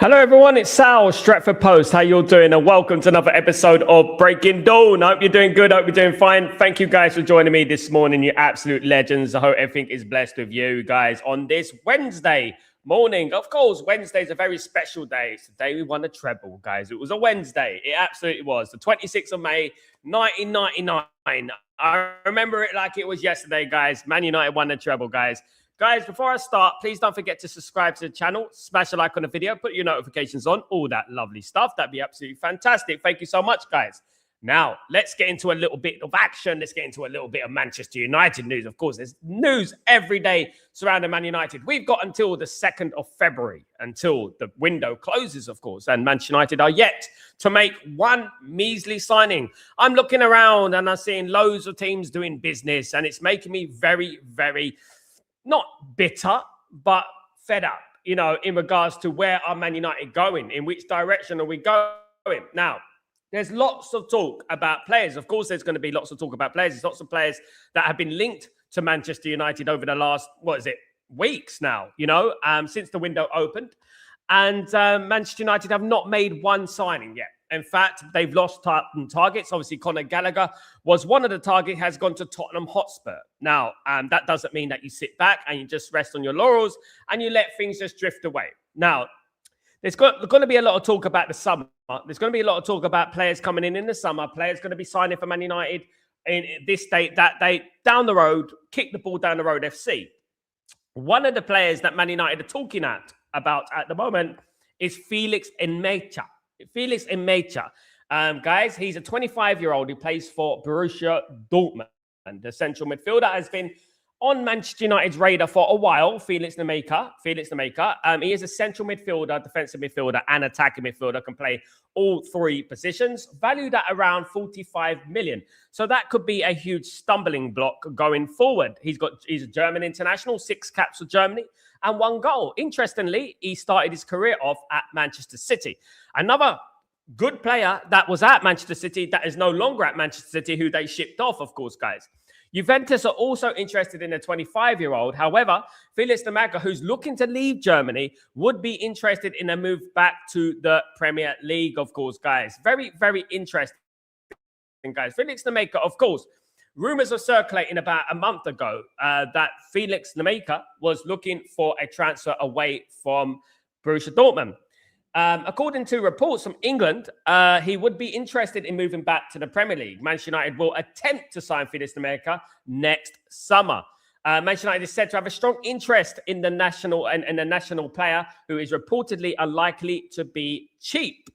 Hello everyone, it's Sal, Stretford Post. How you all doing? And welcome to another episode of Breaking Dawn. I hope you're doing good. I hope you're doing fine. Thank you guys for joining me this morning, you absolute legends. I hope everything is blessed with you guys on this Wednesday morning. Of course, Wednesday is a very special day. It's the day we won a treble, guys. It was a Wednesday. It absolutely was. The 26th of May, 1999. I remember it like it was yesterday, guys. Man United won the treble, guys. Guys, before I start, please don't forget to subscribe to the channel, smash a like on the video, put your notifications on, all that lovely stuff. That'd be absolutely fantastic. Thank you so much, guys. Now, let's get into a little bit of action. Let's get into a little bit of Manchester United news. Of course, there's news every day surrounding Man United. We've got until the 2nd of February, until the window closes, of course, and Manchester United are yet to make one measly signing. I'm looking around and I'm seeing loads of teams doing business, and it's making me very, very not bitter, but fed up, you know, in regards to where are Man United going? In which direction are we going? Now, there's lots of talk about players. Of course, there's going to be lots of talk about players. There's lots of players that have been linked to Manchester United over the last, weeks now, you know, since the window opened. And Manchester United have not made one signing yet. In fact, they've lost targets. Obviously, Conor Gallagher was one of the targets, has gone to Tottenham Hotspur. Now, that doesn't mean that you sit back and you just rest on your laurels and you let things just drift away. Now, there's going to be a lot of talk about the summer. There's going to be a lot of talk about players coming in the summer, players going to be signing for Man United in this date, that date, down the road, kick the ball down the road FC. One of the players that Man United are talking about at the moment is Felix Nmecha. Felix Nmecha, guys, he's a 25-year-old who plays for Borussia Dortmund. And the central midfielder has been on Manchester United's radar for a while. Felix Nmecha. He is a central midfielder, defensive midfielder, and attacking midfielder. Can play all three positions. Valued at around 45 million. So that could be a huge stumbling block going forward. He's a German international, 6 caps for Germany, and 1 goal. Interestingly, he started his career off at Manchester City. Another good player that was at Manchester City that is no longer at Manchester City, who they shipped off, of course, guys. Juventus are also interested in a 25-year-old. However, Felix Nmecha, who's looking to leave Germany, would be interested in a move back to the Premier League, of course, guys. Very, very interesting, guys. Felix Nmecha, of course, rumors are circulating about a month ago that Felix Nmecha was looking for a transfer away from Borussia Dortmund. According to reports from England, he would be interested in moving back to the Premier League. Manchester United will attempt to sign Felix Nmecha next summer. Manchester United is said to have a strong interest in the national player, who is reportedly unlikely to be cheap.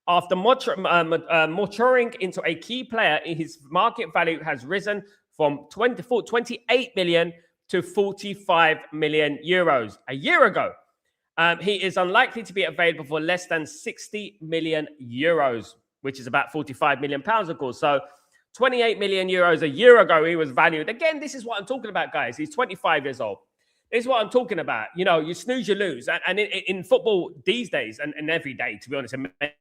After maturing into a key player, his market value has risen from 28 million to 45 million euros. A year ago, he is unlikely to be available for less than 60 million euros, which is about 45 million pounds, of course. So 28 million euros a year ago, he was valued. Again, this is what I'm talking about, guys. He's 25 years old. This is what I'm talking about. You know, you snooze, you lose. And in football these days, and every day, to be honest, in many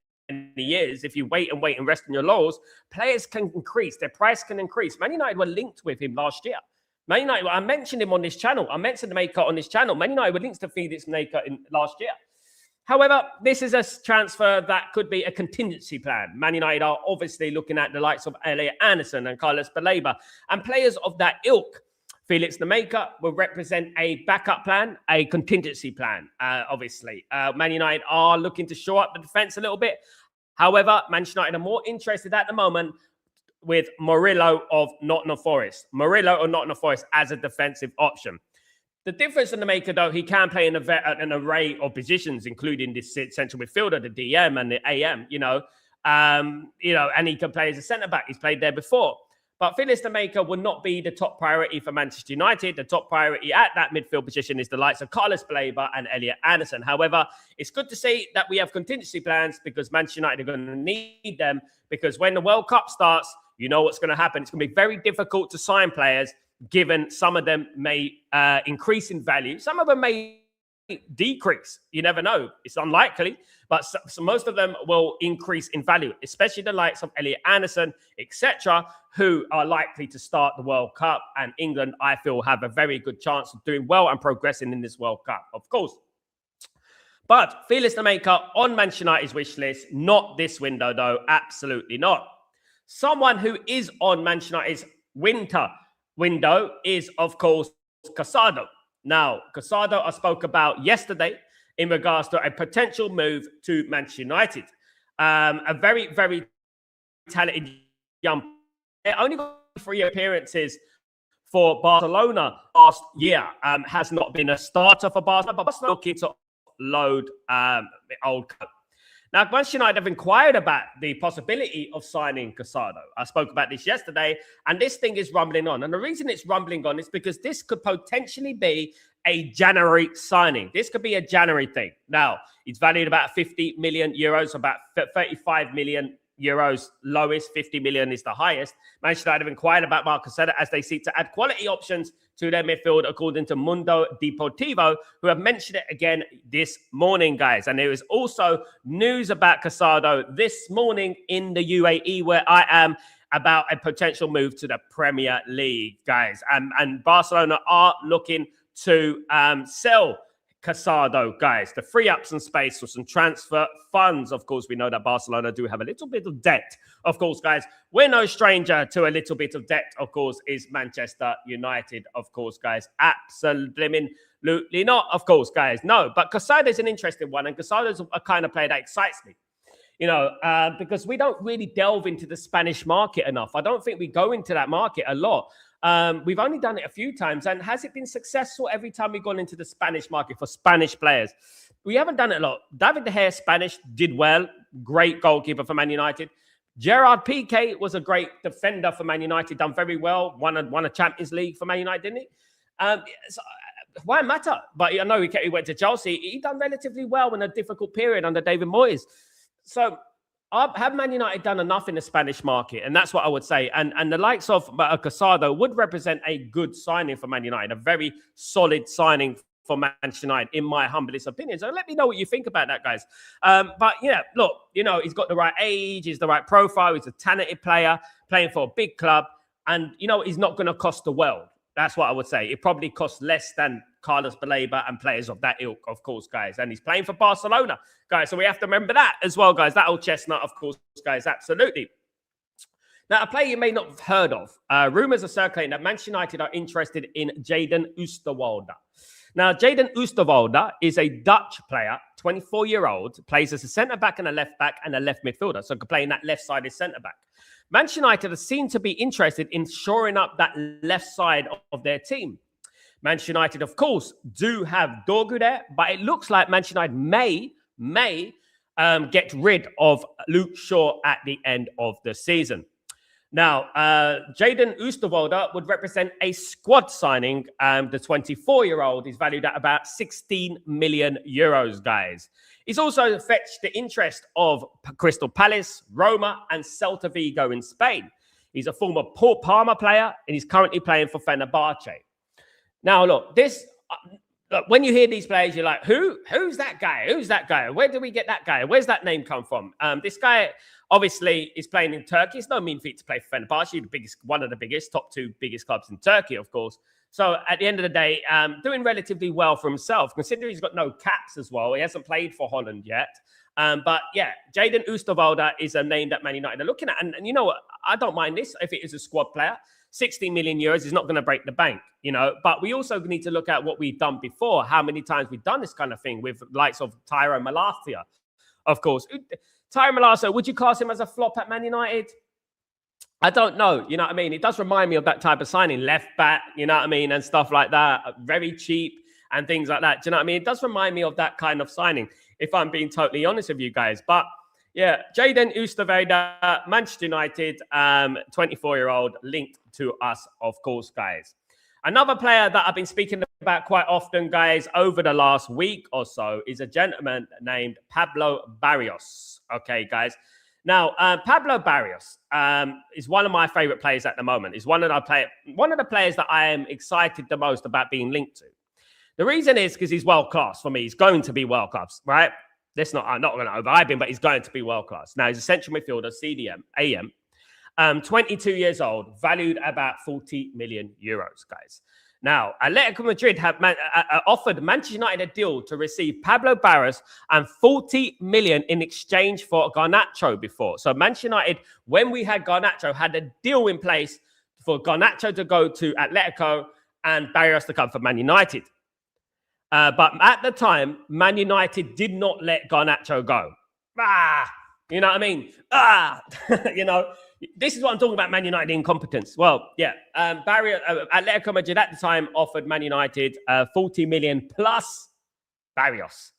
years, if you wait and rest on your laurels, players can increase. Their price can increase. Man United were linked with him last year. Man United, I mentioned him on this channel. I mentioned Nmecha on this channel. Man United were linked to Felix Nmecha last year. However, this is a transfer that could be a contingency plan. Man United are obviously looking at the likes of Elliot Anderson and Carlos Baleba and players of that ilk. Felix Nmecha will represent a backup plan, a contingency plan, obviously. Man United are looking to shore up the defense a little bit. However, Manchester United are more interested at the moment with Murillo of Nottingham Forest. Murillo or Nottingham Forest as a defensive option. The difference in the maker, though, he can play in an array of positions, including this central midfielder, the DM and the AM, and he can play as a centre-back. He's played there before. But Felix Nmecha will not be the top priority for Manchester United. The top priority at that midfield position is the likes of Carlos Baleba and Elliot Anderson. However, it's good to see that we have contingency plans, because Manchester United are going to need them, because when the World Cup starts, you know what's going to happen. It's going to be very difficult to sign players, given some of them may increase in value. Some of them may decrease. You never know. It's unlikely, but so most of them will increase in value, especially the likes of Elliot Anderson, etc., who are likely to start the World Cup. And England, I feel, have a very good chance of doing well and progressing in this World Cup, of course. But Felix the Maker on Manchester United's wish list, not this window though, absolutely not. Someone who is on Manchester United's winter window is, of course, Casado. Now, Casado I spoke about yesterday in regards to a potential move to Manchester United. A very, very talented young player. Only got 3 appearances for Barcelona last year. Has not been a starter for Barcelona, but Barcelona looking to load the old coat. Now, Manchester United have inquired about the possibility of signing Casado. I spoke about this yesterday, and this thing is rumbling on. And the reason it's rumbling on is because this could potentially be a January signing. This could be a January thing. Now, it's valued about 50 million euros, about 35 million euros lowest, 50 million is the highest. Manchester United have inquired about Marcus Casado as they seek to add quality options to their midfield, according to Mundo Deportivo, who have mentioned it again this morning, guys. And there is also news about Casado this morning in the UAE, where I am, about a potential move to the Premier League, guys. And Barcelona are looking to sell Casado, guys, to free up some space for some transfer funds. Of course, we know that Barcelona do have a little bit of debt. Of course, guys, we're no stranger to a little bit of debt, of course, is Manchester United, of course, guys. Absolutely not, of course, guys. No, but Casado is an interesting one, and Casado is a kind of player that excites me. You know, because we don't really delve into the Spanish market enough. I don't think we go into that market a lot. We've only done it a few times. And has it been successful every time we've gone into the Spanish market for Spanish players? We haven't done it a lot. David De Gea, Spanish, did well. Great goalkeeper for Man United. Gerard Piqué was a great defender for Man United, done very well. Won a Champions League for Man United, didn't he? So why matter? But I know he went to Chelsea. He done relatively well in a difficult period under David Moyes. So have Man United done enough in the Spanish market? And that's what I would say. And the likes of Casado would represent a good signing for Man United, a very solid signing for Manchester United, in my humblest opinion. So let me know what you think about that, guys. But yeah, look, you know, he's got the right age, he's the right profile, he's a talented player playing for a big club. And, you know, he's not going to cost the world. That's what I would say. It probably costs less than Carlos Baleba and players of that ilk, of course, guys. And he's playing for Barcelona, guys. So we have to remember that as well, guys. That old chestnut, of course, guys. Absolutely. Now, a player you may not have heard of. Rumours are circulating that Manchester United are interested in Jadon Oosterwolde. Now, Jadon Oosterwolde is a Dutch player, 24-year-old, plays as a centre-back and a left-back and a left midfielder. So could play in that left-sided centre-back. Manchester United seem to be interested in shoring up that left side of their team. Manchester United, of course, do have Dorgu there, but it looks like Manchester United may get rid of Luke Shaw at the end of the season. Now, Jadon Oosterwolde would represent a squad signing. The 24-year-old is valued at about 16 million euros, guys. He's also fetched the interest of Crystal Palace, Roma, and Celta Vigo in Spain. He's a former Port Parma player, and he's currently playing for Fenerbahce. Now, look, when you hear these players, you're like, who's that guy? Who's that guy? Where do we get that guy? Where's that name come from? This guy obviously is playing in Turkey. It's no mean feat to play for Fenerbahce, one of the biggest, top 2 biggest clubs in Turkey, of course. So at the end of the day, doing relatively well for himself, considering he's got no caps as well. He hasn't played for Holland yet. But yeah, Jadon Oosterwolde is a name that Man United are looking at. And you know what? I don't mind this if it is a squad player. 16 million euros is not going to break the bank, you know. But we also need to look at what we've done before, how many times we've done this kind of thing with likes of Tyrone Malacia, of course. Tyrone Malacia, would you class him as a flop at Man United? I don't know, you know what I mean? It does remind me of that type of signing, left back, you know what I mean, and stuff like that, very cheap and things like that. Do you know what I mean? It does remind me of that kind of signing, if I'm being totally honest with you guys. But yeah, Jadon Oosterwolde, Manchester United, 24-year-old, linked to us, of course, guys. Another player that I've been speaking about quite often, guys, over the last week or so is a gentleman named Pablo Barrios. Okay, guys. Now, Pablo Barrios is one of my favorite players at the moment. He's one of the players that I am excited the most about being linked to. The reason is because he's world class for me. He's going to be world class, right? I'm not going to overhype him, but he's going to be world class. Now, he's a central midfielder, AM, 22 years old, valued about 40 million euros, guys. Now, Atletico Madrid have offered Manchester United a deal to receive Pablo Barros and 40 million in exchange for Garnacho before. So Manchester United, when we had Garnacho, had a deal in place for Garnacho to go to Atletico and Barros to come for Man United. But at the time, Man United did not let Garnacho go. You know what I mean? You know, this is what I'm talking about, Man United incompetence. Well, yeah, Atletico Madrid at the time offered Man United 40 million plus Barrios.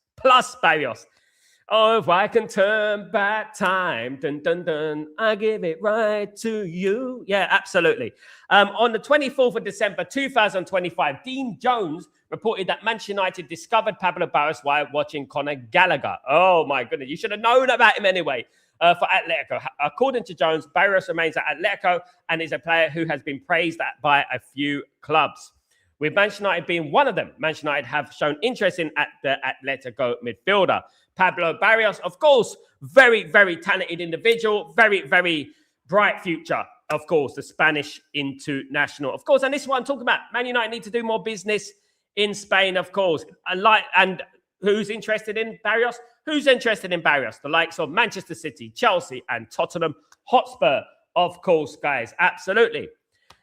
Oh, if I can turn back time, dun, dun, dun, I give it right to you. Yeah, absolutely. On the 24th of December, 2025, Dean Jones reported that Manchester United discovered Pablo Barros while watching Conor Gallagher. Oh, my goodness. You should have known about him anyway. For Atletico. According to Jones, Barros remains at Atletico and is a player who has been praised by a few clubs. With Manchester United being one of them, Manchester United have shown interest in the Atletico midfielder. Pablo Barrios, of course, very, very talented individual, very, very bright future, of course, the Spanish international, of course. And this is what I'm talking about. Man United need to do more business in Spain, of course. And who's interested in Barrios? Who's interested in Barrios? The likes of Manchester City, Chelsea, and Tottenham Hotspur, of course, guys. Absolutely.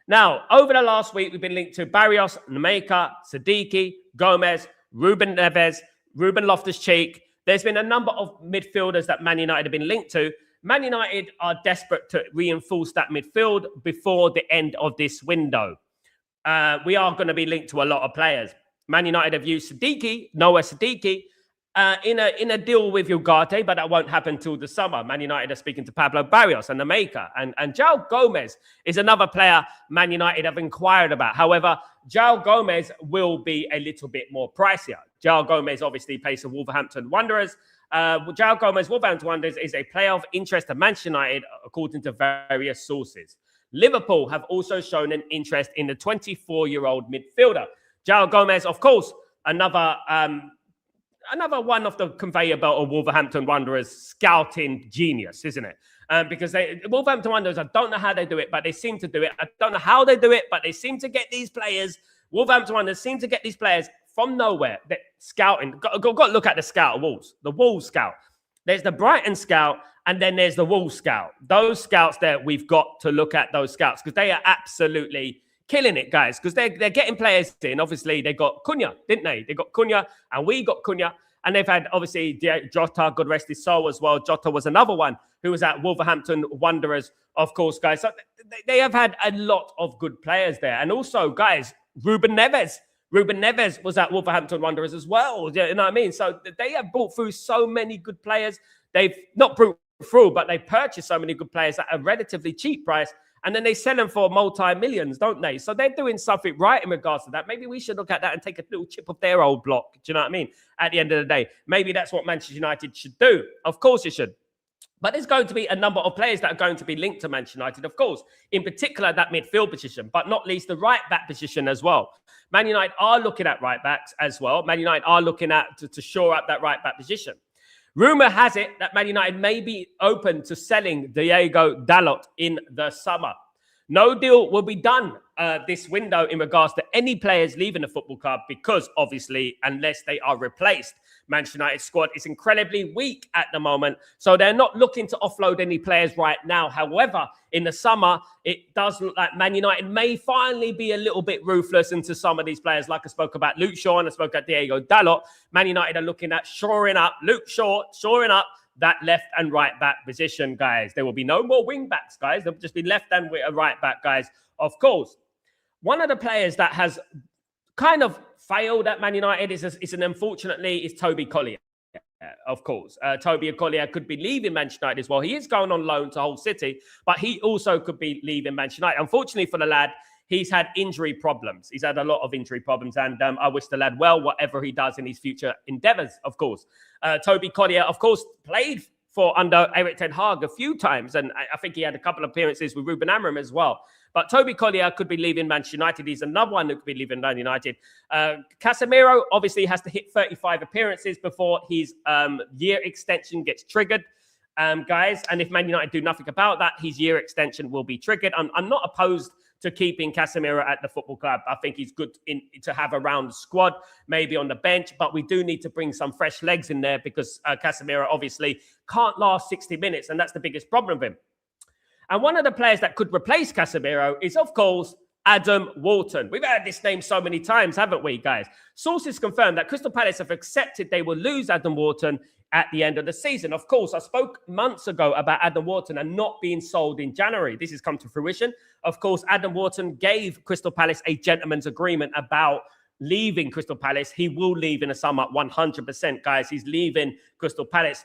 Now, over the last week, we've been linked to Barrios, Nameka, Siddiqui, Gomez, Ruben Neves, Ruben Loftus-Cheek. There's been a number of midfielders that Man United have been linked to. Man United are desperate to reinforce that midfield before the end of this window. We are going to be linked to a lot of players. Man United have used Noah Siddiqui, in a deal with Ugarte, but that won't happen till the summer. Man United are speaking to Pablo Barrios and Nameka. And João Gomez is another player Man United have inquired about. However, João Gomez will be a little bit more pricier. João Gomez obviously plays for Wolverhampton Wanderers. João Gomez, Wolverhampton Wanderers, is a player of interest to Manchester United, according to various sources. Liverpool have also shown an interest in the 24-year-old midfielder. João Gomez, of course, another one of the conveyor belt of Wolverhampton Wanderers scouting genius, isn't it? Because Wolverhampton Wanderers, I don't know how they do it, but they seem to do it. I don't know how they do it, but they seem to get these players. Wolverhampton Wanderers seem to get these players from nowhere. They're scouting. Got to look at the scout of Wolves, the Wolves scout. There's the Brighton scout, and then there's the Wolves scout. Those scouts there, we've got to look at those scouts because they are absolutely killing it, guys, because they're getting players in. Obviously, they got Cunha, didn't they? They got Cunha, and we got Cunha. And they've had, obviously, Jota, God rest his soul as well. Jota was another one who was at Wolverhampton Wanderers, of course, guys. So they have had a lot of good players there. And also, guys, Ruben Neves. Ruben Neves was at Wolverhampton Wanderers as well. You know what I mean? So they have brought through so many good players. They've not brought through, but they purchased so many good players at a relatively cheap price. And then they sell them for multi-millions, don't they? So they're doing something right in regards to that. Maybe we should look at that and take a little chip of their old block. Do you know what I mean? At the end of the day, maybe that's what Manchester United should do. Of course it should. But there's going to be a number of players that are going to be linked to Manchester United, of course. In particular, that midfield position, but not least the right-back position as well. Man United are looking at right-backs as well. Man United are looking at to shore up that right-back position. Rumour has it that Man United may be open to selling Diego Dalot in the summer. No deal will be done this window in regards to any players leaving the football club because, obviously, unless they are replaced, Manchester United squad is incredibly weak at the moment. So they're not looking to offload any players right now. However, in the summer, it does look like Man United may finally be a little bit ruthless into some of these players. Like I spoke about Luke Shaw and I spoke about Diego Dalot. Man United are looking at shoring up Luke Shaw, shoring up that left and right back position, guys. There will be no more wing backs, guys. There'll just be left and right back, guys. Of course, one of the players that has kind of failed at Man United is Toby Collier. Of course, Toby Collier could be leaving Manchester United as well. He is going on loan to Hull City, but he also could be leaving Manchester United. Unfortunately for the lad, he's had injury problems. He's had a lot of injury problems, and I wish the lad well, whatever he does in his future endeavours, of course. Toby Collier, of course, played for under Eric Ten Hag a few times, and I think he had a couple of appearances with Ruben Amorim as well. But Toby Collier could be leaving Manchester United. He's another one who could be leaving Man United. Casemiro obviously has to hit 35 appearances before his year extension gets triggered, guys. And if Man United do nothing about that, his year extension will be triggered. I'm not opposed to keeping Casemiro at the football club. I think he's good to have around the squad, maybe on the bench, but we do need to bring some fresh legs in there because Casemiro obviously can't last 60 minutes, and that's the biggest problem with him. And one of the players that could replace Casemiro is, of course, Adam Wharton. We've heard this name so many times, haven't we, guys? Sources confirm that Crystal Palace have accepted they will lose Adam Wharton at the end of the season. Of course, I spoke months ago about Adam Wharton and not being sold in January. This has come to fruition. Of course, Adam Wharton gave Crystal Palace a gentleman's agreement about leaving Crystal Palace. He will leave in the summer, 100%, guys. He's leaving Crystal Palace.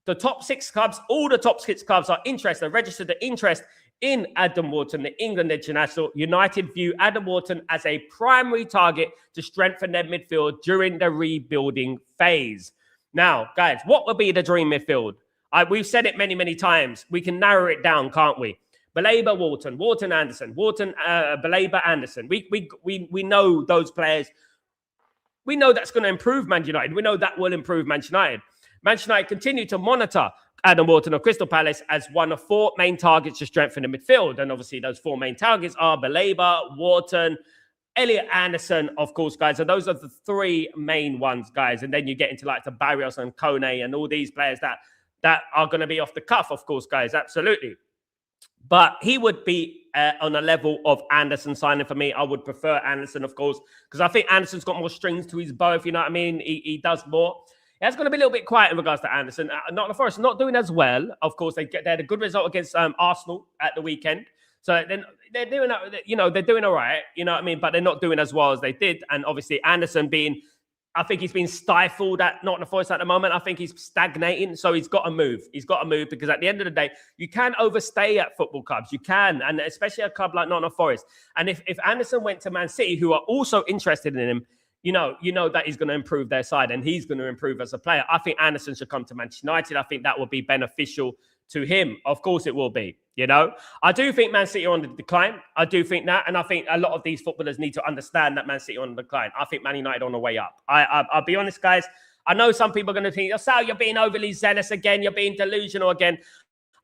The top 6 clubs, all the top 6 clubs are interested, registered the interest in Adam Wharton, the England international. United view Adam Wharton as a primary target to strengthen their midfield during the rebuilding phase. Now, guys, what would be the dream midfield? We've said it many, many times. We can narrow it down, can't we? Baleba, Wharton, Wharton, Anderson, Wharton, Baleba, Anderson. We know those players. We know that's going to improve Man United. We know that will improve Man United. Manchester United continue to monitor Adam Wharton of Crystal Palace as one of 4 main targets to strengthen the midfield. And obviously those 4 main targets are Baleba, Wharton, Elliot Anderson, of course, guys. So those are the 3 main ones, guys. And then you get into like the Barrios and Kone and all these players that are going to be off the cuff, of course, guys. Absolutely. But he would be on a level of Anderson signing for me. I would prefer Anderson, of course, because I think Anderson's got more strings to his bow, if you know what I mean. He does more. It's going to be a little bit quiet in regards to Anderson. Nottingham Forest not doing as well. Of course, they had a good result against Arsenal at the weekend. So then they're doing, they're doing all right, you know what I mean? But they're not doing as well as they did. And obviously, Anderson I think he's been stifled at Nottingham Forest at the moment. I think he's stagnating. So he's got to move. He's got to move because at the end of the day, you can overstay at football clubs. You can, and especially a club like Nottingham Forest. And if Anderson went to Man City, who are also interested in him, you know that he's going to improve their side and he's going to improve as a player. I think Anderson should come to Manchester United. I think that will be beneficial to him. Of course it will be, I do think Man City are on the decline. I do think that. And I think a lot of these footballers need to understand that Man City are on the decline. I think Man United are on the way up. I'll be honest, guys. I know some people are going to think, Sal, you're being overly zealous again. You're being delusional again.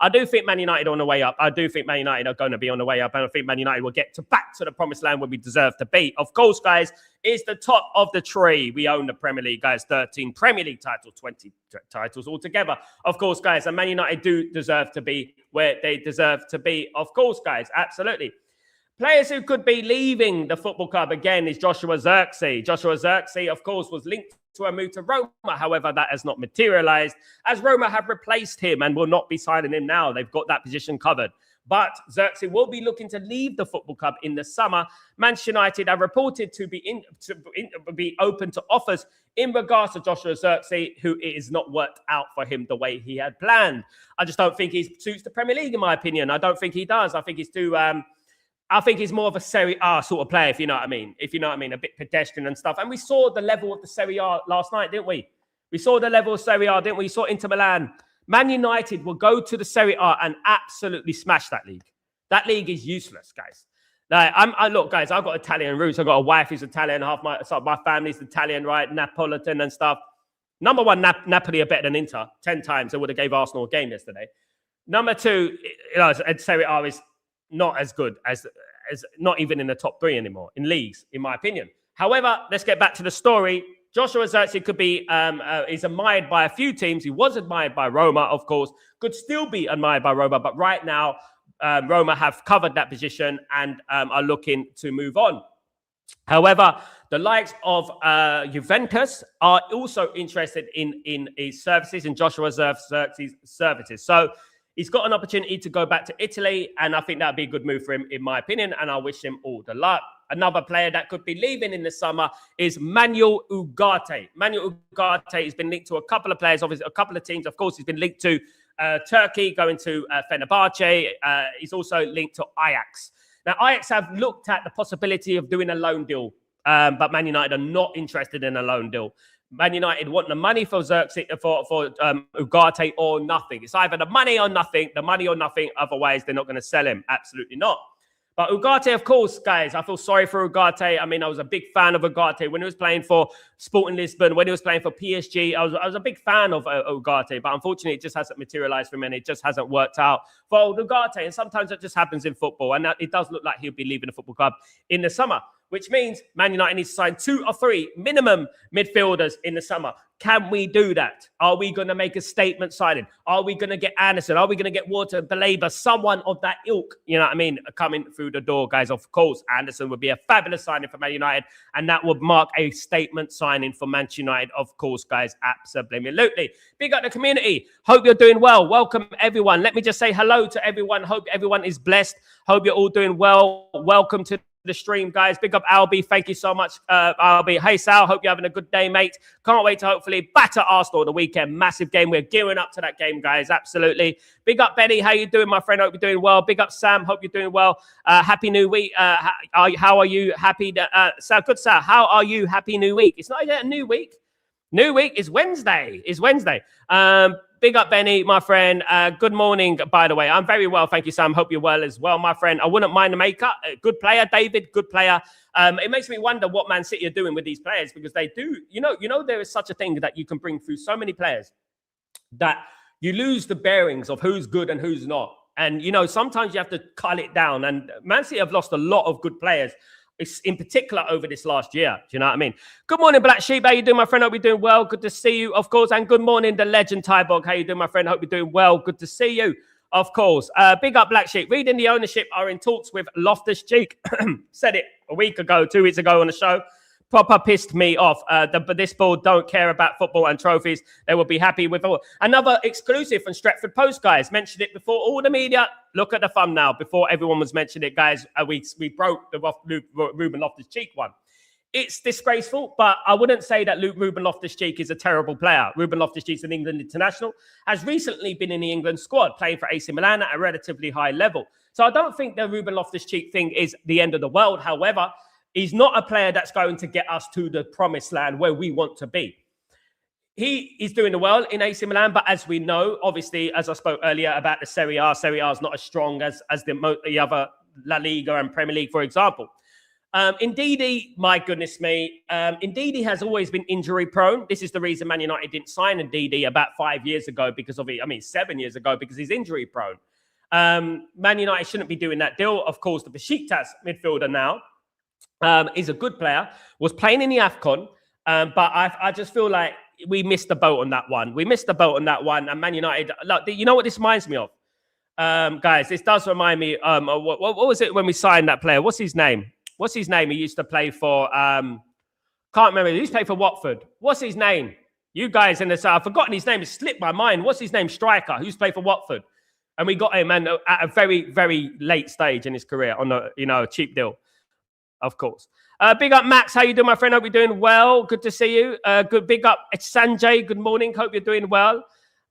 I do think Man United are on the way up. I do think Man United are going to be on the way up. And I think Man United will get back to the promised land where we deserve to be. Of course, guys, it's the top of the tree. We own the Premier League, guys. 13 Premier League titles, 20 titles altogether. Of course, guys. And Man United do deserve to be where they deserve to be. Of course, guys. Absolutely. Players who could be leaving the football club again is Joshua Zirkzee. Joshua Zirkzee, of course, was linked to a move to Roma. However, that has not materialized as Roma have replaced him and will not be signing him now. They've got that position covered. But Zirkzee will be looking to leave the football club in the summer. Manchester United are reported to be open to offers in regards to Joshua Zirkzee, who it has not worked out for him the way he had planned. I just don't think he suits the Premier League, in my opinion. I don't think he does. I think he's too... I think he's more of a Serie A sort of player, if you know what I mean. A bit pedestrian and stuff. And we saw the level of the Serie A last night, didn't we? We saw the level of Serie A, didn't we? We saw Inter Milan. Man United will go to the Serie A and absolutely smash that league. That league is useless, guys. Look, guys, I've got Italian roots. I've got a wife who's Italian. My family's Italian, right? Napolitan and stuff. Number one, Napoli are better than Inter. 10 times. They would have gave Arsenal a game yesterday. Number 2, Serie A is not as good as not even in the top 3 anymore in leagues, in my opinion. However, let's get back to the story. Joshua Zirkzee could be is admired by a few teams. He was admired by Roma, of course, could still be admired by Roma, but right now Roma have covered that position and are looking to move on. However, the likes of Juventus are also interested in his services, in Joshua Zirkzee's services. So he's got an opportunity to go back to Italy, and I think that would be a good move for him, in my opinion, and I wish him all the luck. Another player that could be leaving in the summer is Manuel Ugarte. Manuel Ugarte has been linked to a couple of players, obviously a couple of teams. Of course, he's been linked to Turkey, going to Fenerbahce. He's also linked to Ajax. Now, Ajax have looked at the possibility of doing a loan deal, but Man United are not interested in a loan deal. Man United want the money for Zirkzee, for Ugarte or nothing. It's either the money or nothing. Otherwise, they're not going to sell him. Absolutely not. But Ugarte, of course, guys, I feel sorry for Ugarte. I mean, I was a big fan of Ugarte when he was playing for Sporting Lisbon, when he was playing for PSG. I was a big fan of Ugarte, but unfortunately, it just hasn't materialized for him, and it just hasn't worked out for old Ugarte. And sometimes it just happens in football, and it does look like he'll be leaving the football club in the summer, which means Man United needs to sign 2 or 3 minimum midfielders in the summer. Can we do that? Are we going to make a statement signing? Are we going to get Anderson? Are we going to get Wharton, Baleba, someone of that ilk, you know what I mean, coming through the door, guys? Of course, Anderson would be a fabulous signing for Man United, and that would mark a statement signing for Manchester United, of course, guys, absolutely. Big up the community. Hope you're doing well. Welcome, everyone. Let me just say hello to everyone. Hope everyone is blessed. Hope you're all doing well. Welcome to the stream, guys. Big up Albie. Thank you so much, Albie. Hey, Sal. Hope you're having a good day, mate. Can't wait to hopefully batter Arsenal on the weekend. Massive game. We're gearing up to that game, guys. Absolutely. Big up Benny. How you doing, my friend? Hope you're doing well. Big up Sam. Hope you're doing well. Happy New Week. How are you? Happy Sal, good Sal. How are you? Happy New Week. It's not yet a new week. New week is Wednesday. Big up, Benny, my friend. Good morning, by the way. I'm very well. Thank you, Sam. Hope you're well as well, my friend. I wouldn't mind the makeup. Good player, David. Good player. It makes me wonder what Man City are doing with these players, because they do, you know, there is such a thing that you can bring through so many players that you lose the bearings of who's good and who's not. And, you know, sometimes you have to cut it down. And Man City have lost a lot of good players, in particular over this last year. Do you know what I mean? Good morning, Black Sheep. How you doing, my friend? Hope you're doing well. Good to see you, of course. And good morning, the legend Tybog. How you doing, my friend? Hope you're doing well. Good to see you, of course. Big up, Black Sheep. Reading the ownership are in talks with Loftus-Cheek. Said it a week ago, 2 weeks ago on the show. Proper pissed me off. But this board don't care about football and trophies. They will be happy with all. Another exclusive from Stretford Post, guys. Mentioned it before all the media. Look at the thumbnail. Before everyone was mentioning it, guys. We broke the Ruben Loftus-Cheek one. It's disgraceful, but I wouldn't say that Ruben Loftus-Cheek is a terrible player. Ruben Loftus-Cheek is an England international, has recently been in the England squad, playing for AC Milan at a relatively high level. So I don't think the Ruben Loftus-Cheek thing is the end of the world. However, he's not a player that's going to get us to the promised land where we want to be. He is doing well in AC Milan, but as we know, obviously, as I spoke earlier about the Serie A is not as strong as the other La Liga and Premier League, for example. Ndidi, my goodness me, Ndidi has always been injury prone. This is the reason Man United didn't sign Ndidi about 5 years ago, because of it. I mean, 7 years ago, because he's injury prone. Man United shouldn't be doing that deal. Of course, the Besiktas midfielder now is a good player, was playing in the AFCON, but I just feel like we missed the boat on that one. And Man United, look, you know what this reminds me of? Guys, this does remind me, what was it when we signed that player? What's his name? He used to play for, can't remember. He used to play for Watford. What's his name? You guys in the South, I've forgotten his name. It slipped my mind. What's his name? Striker, who used to play for Watford. And we got him at a very, very late stage in his career on a cheap deal, of course. Big up, Max. How you doing, my friend? Hope you're doing well. Good to see you. Big up, Sanjay. Good morning. Hope you're doing well.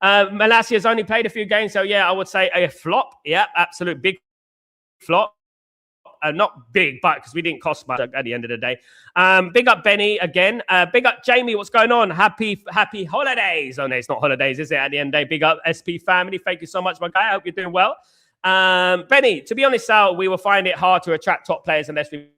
Malasia has only played a few games, so yeah, I would say a flop. Yeah, absolute big flop. Not big, but because we didn't cost much at the end of the day. Big up Benny again. Big up Jamie. What's going on? Happy holidays. Oh no, it's not holidays, is it? At the end of the day. Big up SP family. Thank you so much, my guy. I hope you're doing well. Benny, to be honest, Sal, we will find it hard to attract top players unless we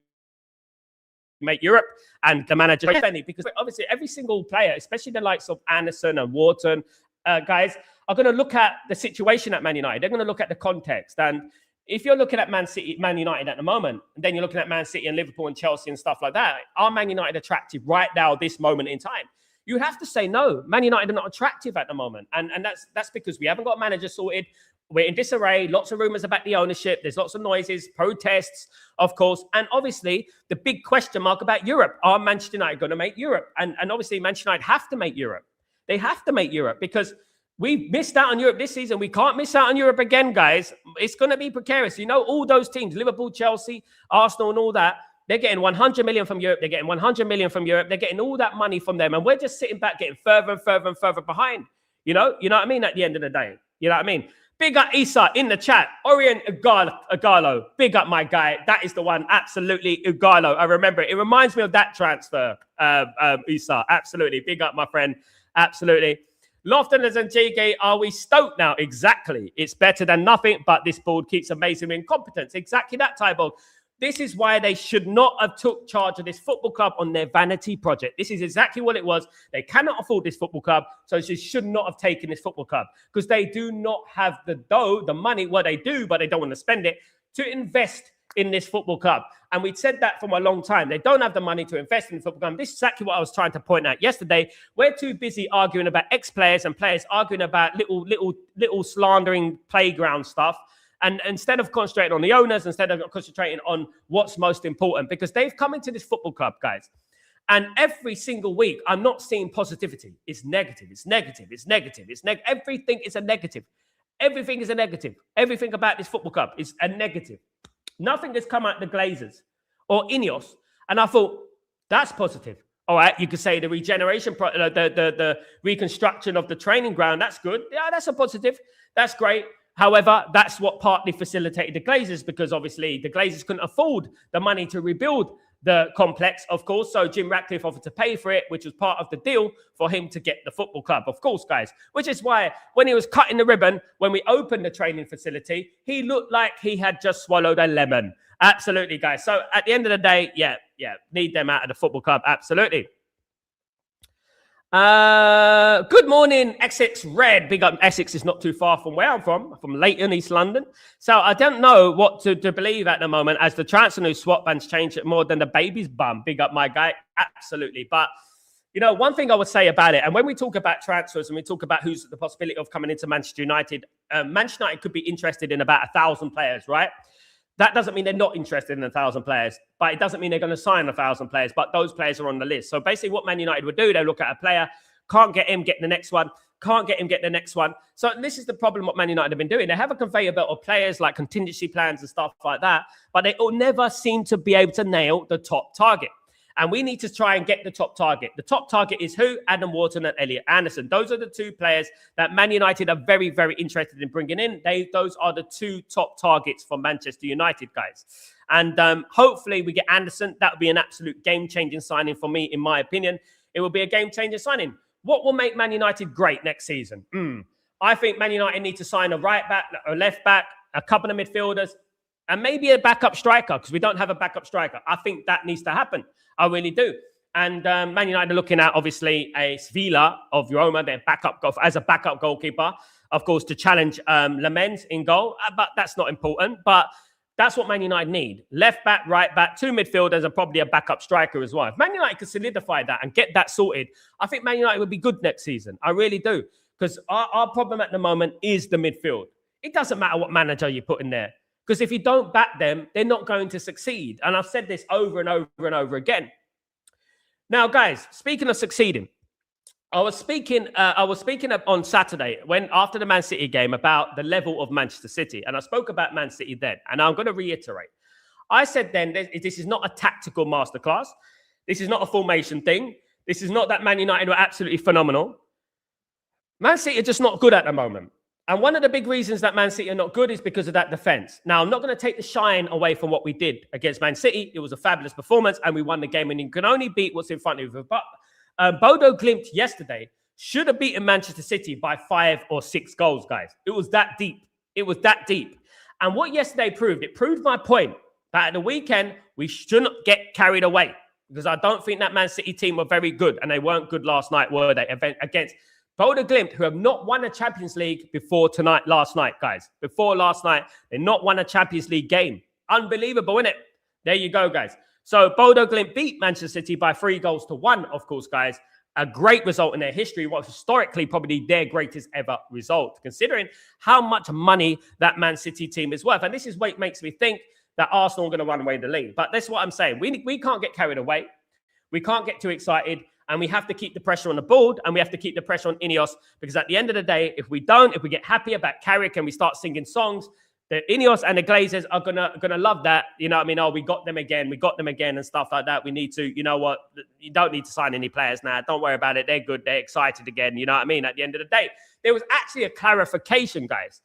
make Europe and the manager Benny, because obviously every single player, especially the likes of Anderson and Wharton, guys, are going to look at the situation at Man United. They're going to look at the context. And if you're looking at Man United at the moment, and then you're looking at Man City and Liverpool and Chelsea and stuff like that, are Man United attractive right now, this moment in time? You have to say no. Man United are not attractive at the moment. And that's because we haven't got a manager sorted. We're in disarray. Lots of rumours about the ownership. There's lots of noises, protests, of course. And obviously, the big question mark about Europe. Are Manchester United going to make Europe? And obviously, Manchester United have to make Europe. They have to make Europe because we've missed out on Europe this season. We can't miss out on Europe again, guys. It's going to be precarious. You know, all those teams, Liverpool, Chelsea, Arsenal and all that, they're getting 100 million from Europe. They're getting 100 million from Europe. They're getting all that money from them. And we're just sitting back getting further and further and further behind. You know what I mean? At the end of the day, you know what I mean? Big up Issa in the chat. Orient Igalo. Big up my guy. That is the one. Absolutely. Igalo. I remember it. It reminds me of that transfer, Issa. Absolutely. Big up my friend. Absolutely. Lofton and Jiggy, are we stoked now? Exactly. It's better than nothing, but this board keeps amazing incompetence. Exactly that type of. This is why they should not have took charge of this football club on their vanity project. This is exactly what it was. They cannot afford this football club, so they should not have taken this football club because they do not have the dough, the money. Well, they do, but they don't want to spend it to invest in this football club. And we'd said that from a long time. They don't have the money to invest in the football club. This is exactly what I was trying to point out yesterday. We're too busy arguing about ex-players and players arguing about little slandering playground stuff. And instead of concentrating on the owners, instead of concentrating on what's most important, because they've come into this football club, guys. And every single week, I'm not seeing positivity. It's negative. It's negative. It's negative. It's negative. Everything is a negative. Everything is a negative. Everything about this football club is a negative. Nothing has come out the Glazers or Ineos. And I thought, that's positive. All right, you could say the regeneration, the reconstruction of the training ground, that's good. Yeah, that's a positive. That's great. However, that's what partly facilitated the Glazers because obviously the Glazers couldn't afford the money to rebuild the complex, of course. So Jim Ratcliffe offered to pay for it, which was part of the deal for him to get the football club, of course, guys. Which is why when he was cutting the ribbon, when we opened the training facility, he looked like he had just swallowed a lemon. Absolutely, guys. So at the end of the day, yeah, need them out of the football club. Absolutely. Good morning, Essex Red. Big up. Essex is not too far from where I'm from Leighton, East London. So I don't know what to believe at the moment as the transfer news swap bands change it more than the baby's bum. Big up, my guy. Absolutely. But, you know, one thing I would say about it, and when we talk about transfers and we talk about who's the possibility of coming into Manchester United, Manchester United could be interested in about 1,000 players, right? That doesn't mean they're not interested in 1,000 players, but it doesn't mean they're going to sign 1,000 players, but those players are on the list. So basically what Man United would do, they look at a player, can't get him, get the next one, can't get him, get the next one. So this is the problem what Man United have been doing. They have a conveyor belt of players like contingency plans and stuff like that, but they all never seem to be able to nail the top target. And we need to try and get the top target. The top target is who? Adam Wharton and Elliot Anderson. Those are the two players that Man United are very, very interested in bringing in. Those are the two top targets for Manchester United, guys. And hopefully we get Anderson. That would be an absolute game-changing signing for me, in my opinion. It will be a game-changing signing. What will make Man United great next season? I think Man United need to sign a right back, a left back, a couple of midfielders, and maybe a backup striker because we don't have a backup striker. I think that needs to happen. I really do. And Man United are looking at, obviously, a Sevilla of Roma, their backup as a backup goalkeeper, of course, to challenge Lamens in goal. But that's not important. But that's what Man United need. Left back, right back, two midfielders, and probably a backup striker as well. If Man United could solidify that and get that sorted, I think Man United would be good next season. I really do. Because our problem at the moment is the midfield. It doesn't matter what manager you put in there. Because if you don't back them, they're not going to succeed. And I've said this over and over and over again. Now, guys, speaking of succeeding, I was speaking on Saturday after the Man City game about the level of Manchester City. And I spoke about Man City then. And I'm going to reiterate. I said then, this is not a tactical masterclass. This is not a formation thing. This is not that Man United were absolutely phenomenal. Man City are just not good at the moment. And one of the big reasons that Man City are not good is because of that defense. Now, I'm not going to take the shine away from what we did against Man City. It was a fabulous performance and we won the game. And you can only beat what's in front of you. But Bodo Glimt yesterday should have beaten Manchester City by 5 or 6 goals, guys. It was that deep. It was that deep. And what yesterday proved, it proved my point that at the weekend, we shouldn't get carried away. Because I don't think that Man City team were very good. And they weren't good last night, were they? Against Bodo Glimt, who have not won a Champions League before last night, guys. Before last night, they've not won a Champions League game. Unbelievable, isn't it? There you go, guys. So Bodo Glimt beat Manchester City by 3-1, of course, guys. A great result in their history, what historically probably their greatest ever result, considering how much money that Man City team is worth. And this is what makes me think that Arsenal are going to run away the league. But that's what I'm saying. We can't get carried away. We can't get too excited. And we have to keep the pressure on the board and we have to keep the pressure on Ineos because at the end of the day, if we get happy about Carrick and we start singing songs, the Ineos and the Glazers are gonna love that. You know what I mean? Oh, we got them again and stuff like that. We need to, you know what? You don't need to sign any players now. Don't worry about it. They're good. They're excited again. You know what I mean? At the end of the day, there was actually a clarification, guys,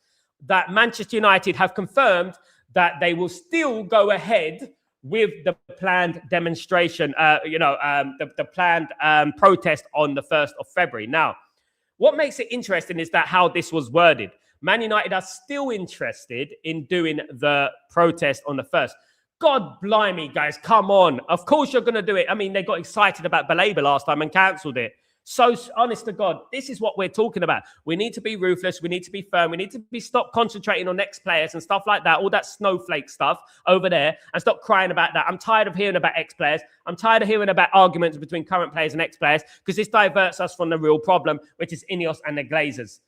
that Manchester United have confirmed that they will still go ahead with the planned demonstration, the planned protest on the 1st of February. Now, What makes it interesting is that how this was worded. Man United are still interested in doing the protest on the 1st. God blimey, guys, come on. Of course you're going to do it. I mean, they got excited about Baleba last time and cancelled it. So, honest to God, this is what we're talking about. We need to be ruthless. We need to be firm. We need to stop concentrating on ex-players and stuff like that, all that snowflake stuff over there, and stop crying about that. I'm tired of hearing about ex-players. I'm tired of hearing about arguments between current players and ex-players, because this diverts us from the real problem, which is Ineos and the Glazers.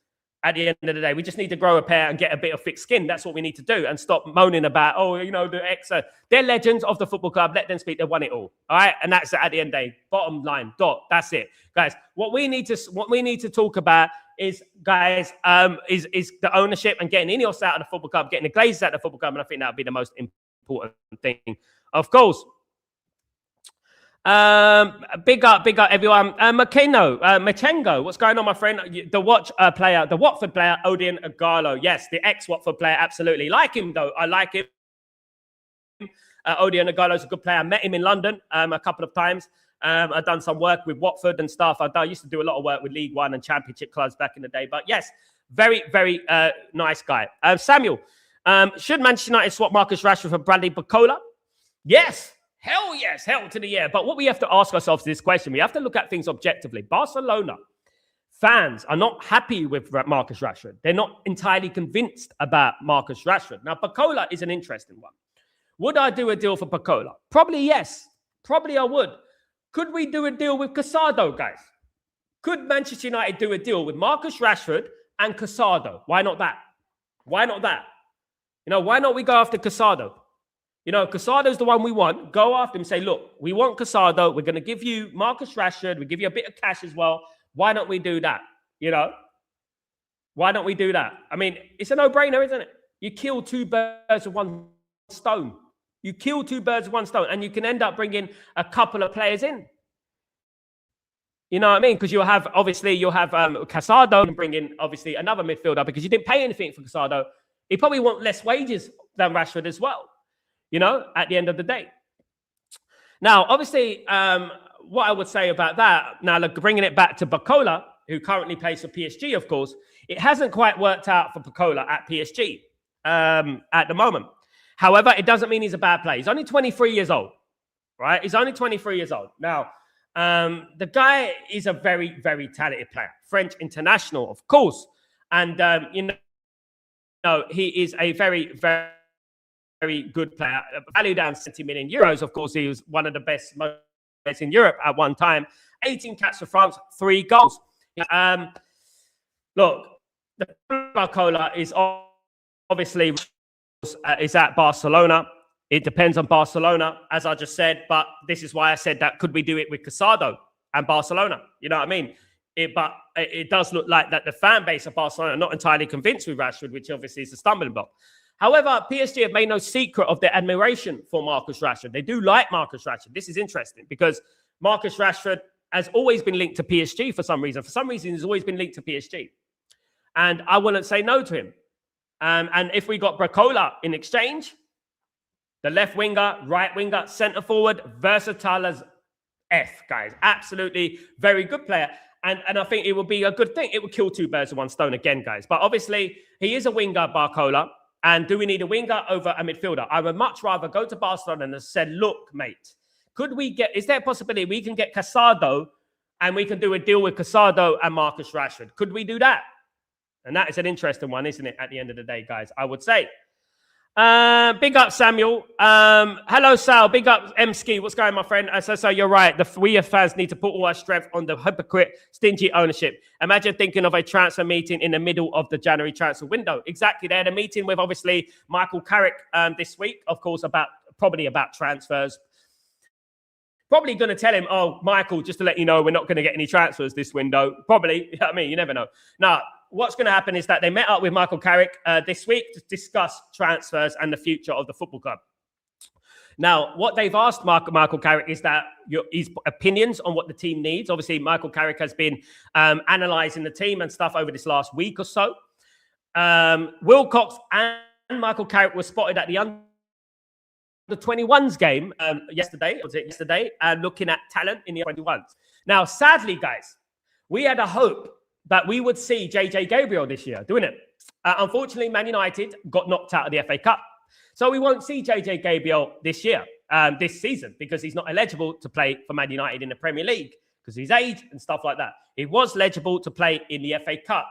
At the end of the day, we just need to grow a pair and get a bit of thick skin. That's what we need to do, and stop moaning about, the ex. They're legends of the football club. Let them speak. They won it all. All right, and that's at the end of the day. Bottom line. That's it, guys. What we need to talk about is, guys, is the ownership and getting Ineos out of the football club, getting the Glazers out of the football club, and I think that would be the most important thing, of course. Big up everyone. Machengo, what's going on, my friend? The Watford player, Odion Ighalo. Yes, the ex-Watford player, absolutely. Like him, though. I like him. Odion Ighalo is a good player. I met him in London a couple of times. I've done some work with Watford and stuff. I used to do a lot of work with League One and Championship clubs back in the day. But yes, very, very nice guy. Samuel, should Manchester United swap Marcus Rashford for Bradley Barcola? Yes. Hell yes, hell to the yeah. But what we have to ask ourselves is this question. We have to look at things objectively. Barcelona fans are not happy with Marcus Rashford. They're not entirely convinced about Marcus Rashford. Now, Barcola is an interesting one. Would I do a deal for Barcola? Probably yes. Probably I would. Could we do a deal with Casado, guys? Could Manchester United do a deal with Marcus Rashford and Casado? Why not that? Why not that? Why not we go after Casado? Casado's the one we want. Go after him. Say, look, we want Casado. We're going to give you Marcus Rashford. We give you a bit of cash as well. Why don't we do that? Why don't we do that? I mean, it's a no-brainer, isn't it? You kill two birds with one stone. You kill two birds with one stone, and you can end up bringing a couple of players in. You know what I mean? Because you'll have Casado and bring in, obviously, another midfielder, because you didn't pay anything for Casado. He probably want less wages than Rashford as well. At the end of the day. Now, obviously, what I would say about that, now look, bringing it back to Barcola, who currently plays for PSG, of course, it hasn't quite worked out for Barcola at PSG at the moment. However, it doesn't mean he's a bad player. He's only 23 years old, right? He's only 23 years old. Now, the guy is a very, very talented player. French international, of course. And, he is a very, very good player, valued down 70 million euros. Of course, he was one of the best players in Europe at one time. 18 caps for France, 3 goals. Look, the Barcola is obviously is at Barcelona. It depends on Barcelona, as I just said. But this is why I said that could we do it with Casado and Barcelona? You know what I mean? But it does look like that the fan base of Barcelona are not entirely convinced with Rashford, which obviously is a stumbling block. However, PSG have made no secret of their admiration for Marcus Rashford. They do like Marcus Rashford. This is interesting because Marcus Rashford has always been linked to PSG for some reason. For some reason, he's always been linked to PSG. And I wouldn't say no to him. And if we got Barcola in exchange, the left winger, right winger, centre forward, versatile as F, guys. Absolutely very good player. And I think it would be a good thing. It would kill two birds with one stone again, guys. But obviously, he is a winger, Barcola. And do we need a winger over a midfielder? I would much rather go to Barcelona and said, look, mate, is there a possibility we can get Casado and we can do a deal with Casado and Marcus Rashford? Could we do that? And that is an interesting one, isn't it, at the end of the day, guys, I would say. Big up, Samuel. Hello, Sal. Big up, M-Ski. What's going on, my friend? So you're right. We fans need to put all our strength on the hypocrite, stingy ownership. Imagine thinking of a transfer meeting in the middle of the January transfer window. Exactly. They had a meeting with, obviously, Michael Carrick this week, of course, probably about transfers. Probably going to tell him, oh, Michael, just to let you know, we're not going to get any transfers this window. Probably. I mean, you never know. Now, what's going to happen is that they met up with Michael Carrick this week to discuss transfers and the future of the football club. Now, what they've asked Michael Carrick is that his opinions on what the team needs. Obviously, Michael Carrick has been analysing the team and stuff over this last week or so. Wilcox and Michael Carrick were spotted at the Under-21s game yesterday, looking at talent in the Under-21s. Now, sadly, guys, we had a hope that we would see JJ Gabriel this year doing it. Unfortunately, Man United got knocked out of the FA Cup. So we won't see JJ Gabriel this year, this season, because he's not eligible to play for Man United in the Premier League because of his age and stuff like that. He was eligible to play in the FA Cup.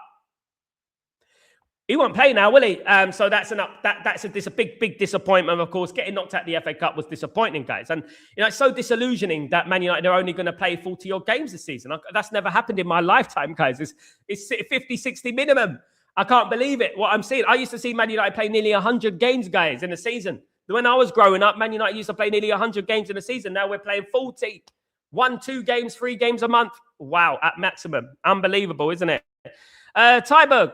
He won't play now, will he? So that's a big disappointment. Of course, getting knocked out the FA Cup was disappointing, guys. And it's so disillusioning that Man United are only going to play 40-odd games this season. That's never happened in my lifetime, guys. It's 50, 60 minimum. I can't believe it, what I'm seeing. I used to see Man United play nearly 100 games, guys, in a season. When I was growing up, Man United used to play nearly 100 games in a season. Now we're playing 40. 1, 2 games, 3 games a month. Wow, at maximum. Unbelievable, isn't it? Tyberg.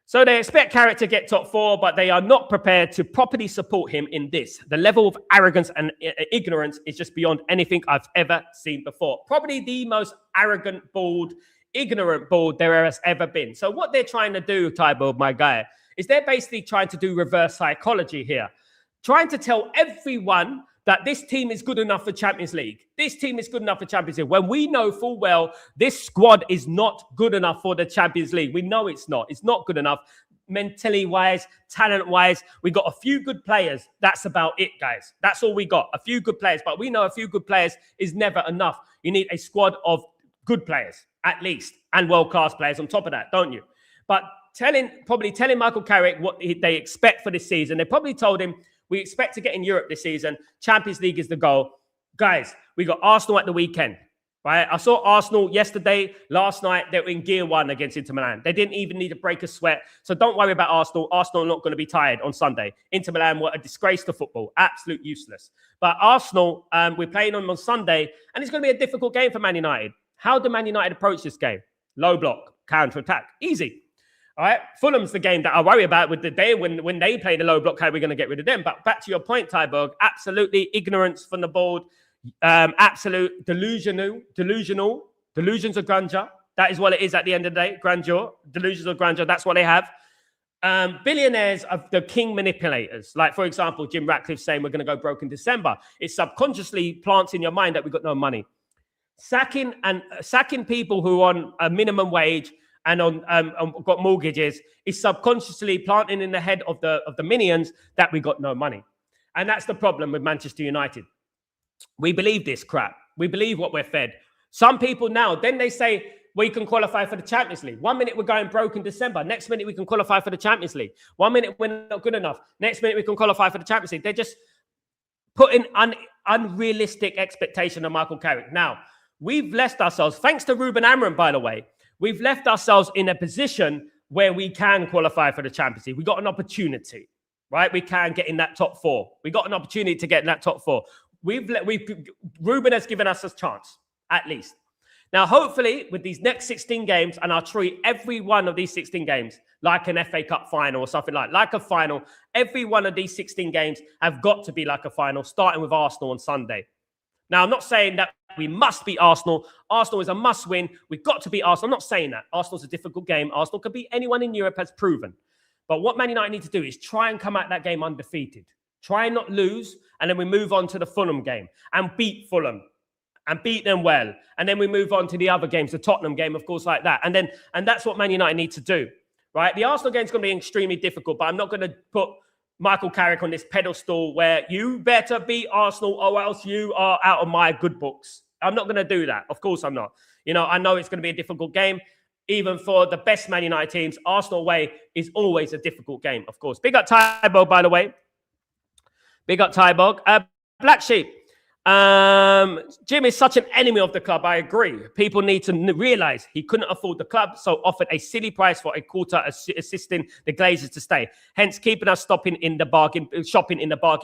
So they expect Carrick to get top 4, but they are not prepared to properly support him in this. The level of arrogance and ignorance is just beyond anything I've ever seen before. Probably the most arrogant, bald, ignorant board there has ever been. So what they're trying to do, Tyberg, my guy, is they're basically trying to do reverse psychology here. Trying to tell everyone that this team is good enough for Champions League. This team is good enough for Champions League. When we know full well this squad is not good enough for the Champions League. We know it's not. It's not good enough. Mentally wise, talent wise, we got a few good players. That's about it, guys. That's all we got. A few good players. But we know a few good players is never enough. You need a squad of good players, at least, and world-class players on top of that, don't you? But probably telling Michael Carrick what they expect for this season. They probably told him, we expect to get in Europe this season. Champions League is the goal. Guys, we got Arsenal at the weekend, right? I saw Arsenal yesterday, last night. They were in gear 1 against Inter Milan. They didn't even need to break a sweat. So don't worry about Arsenal. Arsenal are not going to be tired on Sunday. Inter Milan were a disgrace to football. Absolute useless. But Arsenal, we're playing them on Sunday, and it's going to be a difficult game for Man United. How do Man United approach this game? Low block, counter-attack. Easy. All right, Fulham's the game that I worry about with the day when they play the low block, how we're going to get rid of them. But back to your point, Tyberg, absolutely ignorance from the board, absolute delusions of grandeur. That is what it is at the end of the day, grandeur, delusions of grandeur. That's what they have. Billionaires are the king manipulators. Like, for example, Jim Ratcliffe saying we're going to go broke in December. It subconsciously plants in your mind that we've got no money. Sacking people who are on a minimum wage and got mortgages is subconsciously planting in the head of the minions that we got no money. And that's the problem with Manchester United. We believe this crap. We believe what we're fed. Some people now, then they say, we can qualify for the Champions League. 1 minute we're going broke in December. Next minute we can qualify for the Champions League. 1 minute we're not good enough. Next minute we can qualify for the Champions League. They're just putting unrealistic expectation on Michael Carrick. Now, we've left ourselves, thanks to Ruben Amorim, by the way, we've left ourselves in a position where we can qualify for the Champions League. We got an opportunity, right? We can get in that top 4. We got an opportunity to get in that top 4. Ruben has given us a chance, at least. Now, hopefully, with these next 16 games, and I'll treat every one of these 16 games like an FA Cup final or something like a final. Every one of these 16 games have got to be like a final, starting with Arsenal on Sunday. Now, I'm not saying that we must beat Arsenal. Arsenal is a must-win. We've got to beat Arsenal. I'm not saying that. Arsenal's a difficult game. Arsenal could beat anyone in Europe, has proven. But what Man United need to do is try and come out that game undefeated. Try and not lose, and then we move on to the Fulham game and beat Fulham and beat them well. And then we move on to the other games, the Tottenham game, of course, like that. And that's what Man United need to do, right? The Arsenal game is going to be extremely difficult, but I'm not going to put Michael Carrick on this pedestal where you better beat Arsenal or else you are out of my good books. I'm not going to do that. Of course I'm not. I know it's going to be a difficult game. Even for the best Man United teams, Arsenal away is always a difficult game, of course. Big up Tyberg, by the way. Big up Tyberg. Black Sheep. Jim is such an enemy of the club. I agree. People need to realize he couldn't afford the club, so offered a silly price for a quarter, assisting the Glazers to stay. Hence, keeping us shopping in the bargain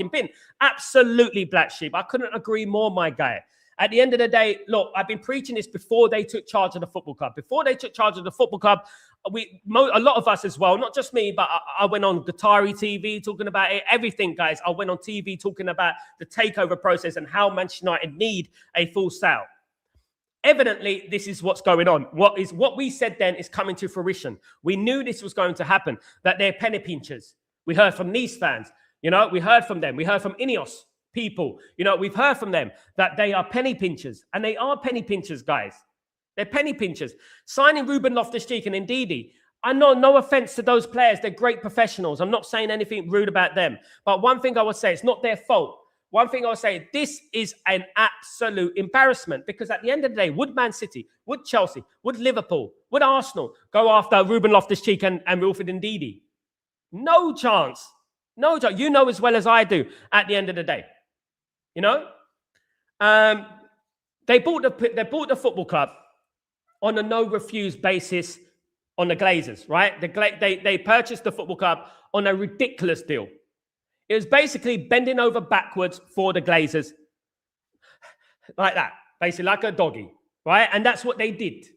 bin. Absolutely, Black Sheep. I couldn't agree more, my guy. At the end of the day, look, I've been preaching this before they took charge of the football club. Before they took charge of the football club, a lot of us as well, not just me, but I went on Qatari TV talking about it. Everything, guys. I went on TV talking about the takeover process and how Manchester United need a full sale. Evidently, this is what's going on. What we said then is coming to fruition. We knew this was going to happen, that they're penny pinchers. We heard from Nice fans. We heard from them. We heard from Ineos people. We've heard from them that they are penny pinchers. And they are penny pinchers, guys. They're penny pinchers. Signing Ruben Loftus-Cheek and Ndidi. I know, no offense to those players. They're great professionals. I'm not saying anything rude about them. But one thing I would say, it's not their fault. One thing I would say, this is an absolute embarrassment, because at the end of the day, would Man City, would Chelsea, would Liverpool, would Arsenal go after Ruben Loftus-Cheek and Wilfred Ndidi? No chance. No chance. You know as well as I do at the end of the day. You know? They bought the football club on a no-refuse basis on the Glazers, right? They purchased the football club on a ridiculous deal. It was basically bending over backwards for the Glazers. Like that. Basically like a doggy, right? And that's what they did,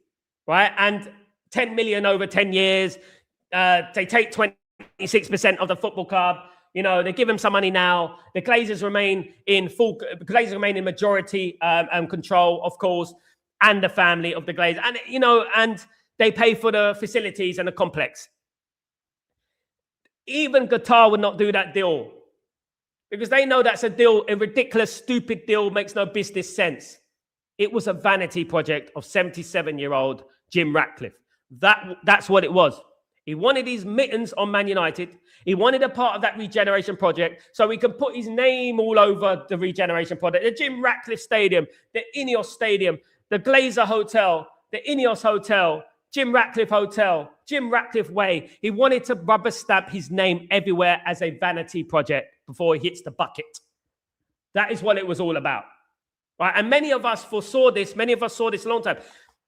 right? And 10 million over 10 years. They take 26% of the football club. You know, they give them some money now. The Glazers remain in majority control, of course, and the family of the Glazers. And, you know, and they pay for the facilities and the complex. Even Qatar would not do that deal, because they know that's a deal, a ridiculous, stupid deal, makes no business sense. It was a vanity project of 77-year-old Jim Ratcliffe. That's what it was. He wanted his mittens on Man United. He wanted a part of that regeneration project so he could put his name all over the regeneration project. The Jim Ratcliffe Stadium, the Ineos Stadium, the Glazer Hotel, the Ineos Hotel, Jim Ratcliffe Hotel, Jim Ratcliffe Way. He wanted to rubber stamp his name everywhere as a vanity project before he hits the bucket. That is what it was all about. Right? And many of us foresaw this. Many of us saw this a long time.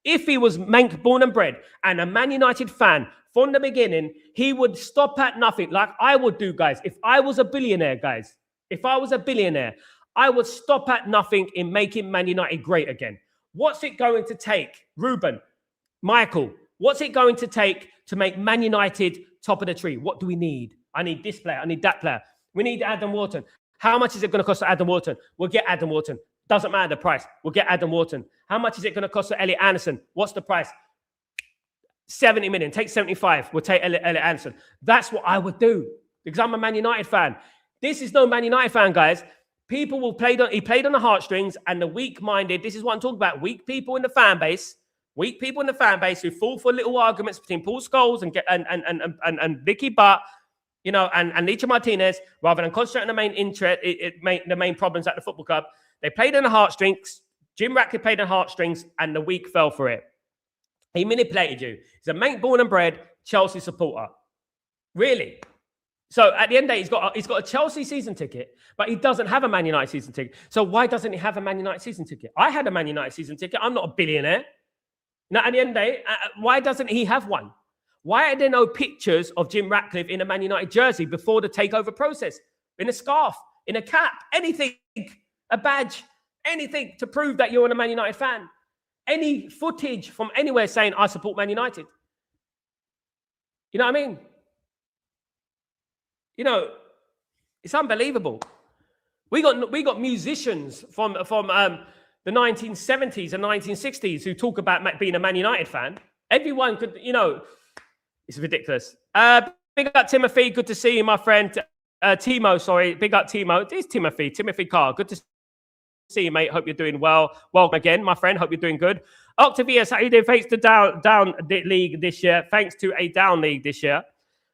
If he was Manc born and bred and a Man United fan from the beginning, he would stop at nothing like I would do, guys. If I was a billionaire, guys, if I was a billionaire, I would stop at nothing in making Man United great again. What's it going to take, Ruben, Michael, what's it going to take to make Man United top of the tree? What do we need? I need this player. I need that player. We need Adam Wharton. How much is it going to cost for Adam Wharton? We'll get Adam Wharton. Doesn't matter the price. We'll get Adam Wharton. How much is it going to cost for Elliot Anderson? What's the price? 70 million. Take 75. We'll take Elliot Anderson. That's what I would do, because I'm a Man United fan. This is no Man United fan, guys. People will play on. He played on the heartstrings, and the weak-minded. This is what I'm talking about. Weak people in the fan base. Weak people in the fan base who fall for little arguments between Paul Scholes and Vicky Butt, you know, and Licha Martinez, rather than concentrating on the main interest, the main problems at the football club. They played on the heartstrings. Jim Ratcliffe played on the heartstrings, and the weak fell for it. He manipulated you. He's a Manc born and bred Chelsea supporter. Really? So at the end of the day, he's got a Chelsea season ticket, but he doesn't have a Man United season ticket. So why doesn't he have a Man United season ticket? I had a Man United season ticket. I'm not a billionaire. Now, at the end of the day, why doesn't he have one? Why are there no pictures of Jim Ratcliffe in a Man United jersey before the takeover process? In a scarf, in a cap, anything, a badge, anything to prove that you're a Man United fan. Any footage from anywhere saying, I support Man United. You know what I mean? You know, it's unbelievable. We got musicians from the 1970s and 1960s who talk about being a Man United fan. Everyone could, you know, it's ridiculous. Big up Timothy. Good to see you, my friend. Timo, sorry. Big up Timo. It's Timothy Carr. Good to see you, mate. Hope you're doing well. Welcome again, my friend. Hope you're doing good. Octavius, how you doing? Thanks to down league this year. Thanks to a down league this year.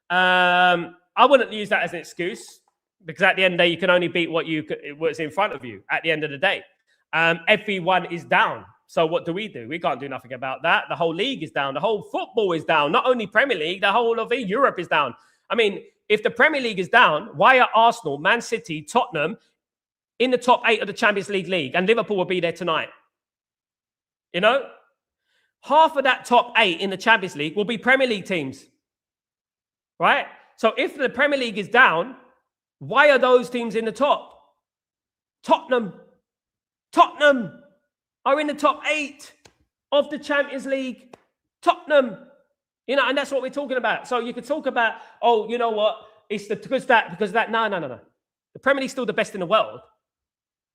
I wouldn't use that as an excuse, because at the end of the day, you can only beat what's in front of you. At the end of the day, everyone is down. So what do? We can't do nothing about that. The whole league is down. The whole football is down. Not only Premier League, the whole of Europe is down. I mean, if the Premier League is down, why are Arsenal, Man City, Tottenham in the top 8 of the Champions League, and Liverpool will be there tonight? You know, half of that top 8 in the Champions League will be Premier League teams, right? So if the Premier League is down, why are those teams in the top? Tottenham are in the top 8 of the Champions League. Tottenham, you know, and that's what we're talking about. So you could talk about, oh, you know what? It's because that. No. The Premier League's still the best in the world.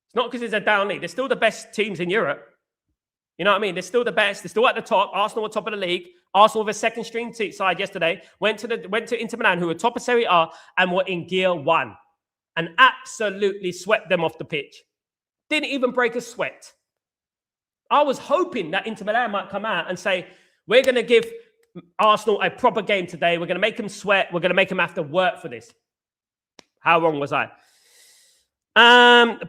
It's not because it's a down league. They're still the best teams in Europe. You know what I mean? They're still the best. They're still at the top. Arsenal were top of the league. Arsenal with a second string side yesterday went to Inter Milan, who were top of Serie A and were in gear 1, and absolutely swept them off the pitch. Didn't even break a sweat. I was hoping that Inter Milan might come out and say, we're going to give Arsenal a proper game today. We're going to make them sweat. We're going to make them have to work for this. How wrong was I?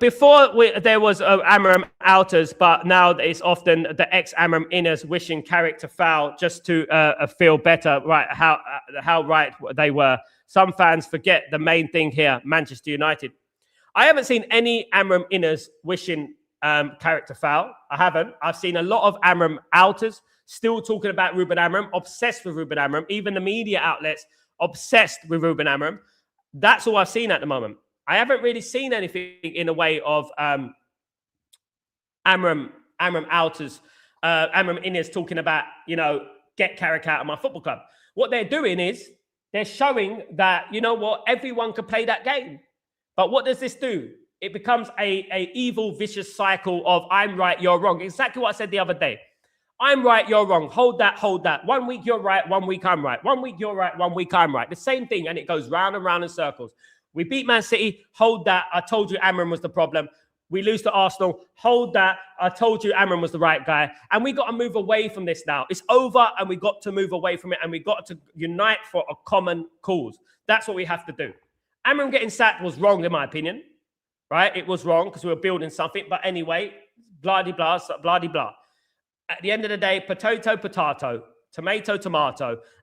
Before there was Amram outers, but now it's often the ex-Amram inners wishing Carrick to foul just to feel better. Right? How right they were. Some fans forget the main thing here: Manchester United. I haven't seen any Amram inners wishing Carrick to foul. I haven't. I've seen a lot of Amram outers still talking about Ruben Amram, obsessed with Ruben Amram. Even the media outlets obsessed with Ruben Amram. That's all I've seen at the moment. I haven't really seen anything in the way of Amram outers, Amram inners talking about, get Carrick out of my football club. What they're doing is they're showing that, you know what, everyone can play that game. But what does this do? It becomes a evil, vicious cycle of I'm right, you're wrong. Exactly what I said the other day. I'm right, you're wrong. Hold that, hold that. 1 week you're right, 1 week I'm right. 1 week you're right, 1 week I'm right. The same thing, and it goes round and round in circles. We beat Man City. Hold that. I told you Amram was the problem. We lose to Arsenal. Hold that. I told you Amram was the right guy. And we got to move away from this now. It's over, and we got to move away from it, and we got to unite for a common cause. That's what we have to do. Amram getting sacked was wrong, in my opinion. Right? It was wrong because we were building something. But anyway, blah-de-blah, blah-de-blah. At the end of the day, potato, tomato.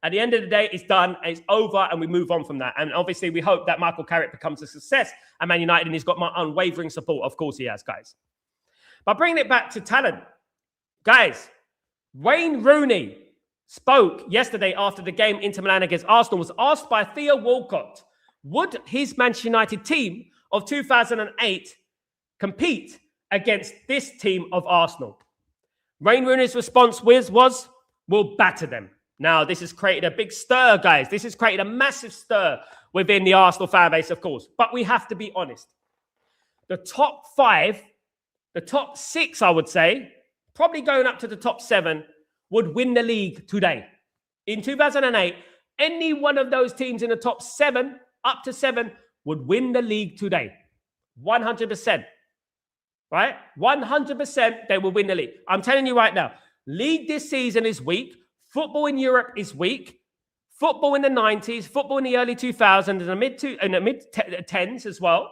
At the end of the day, it's done, it's over, and we move on from that. And obviously, we hope that Michael Carrick becomes a success at Man United, and he's got my unwavering support. Of course he has, guys. But bringing it back to talent, guys, Wayne Rooney spoke yesterday after the game Inter Milan against Arsenal, was asked by Theo Walcott, would his Manchester United team of 2008 compete against this team of Arsenal? Wayne Rooney's response was, we'll batter them. Now, this has created a big stir, guys. This has created a massive stir within the Arsenal fan base, of course. But we have to be honest. The top 5, the top 6, I would say, probably going up to the top 7, would win the league today. In 2008, any one of those teams in the top 7, up to 7, would win the league today. 100%. Right? 100% they will win the league. I'm telling you right now. League this season is weak. Football in Europe is weak. Football in the 90s, football in the early 2000s, and the mid-10s as well.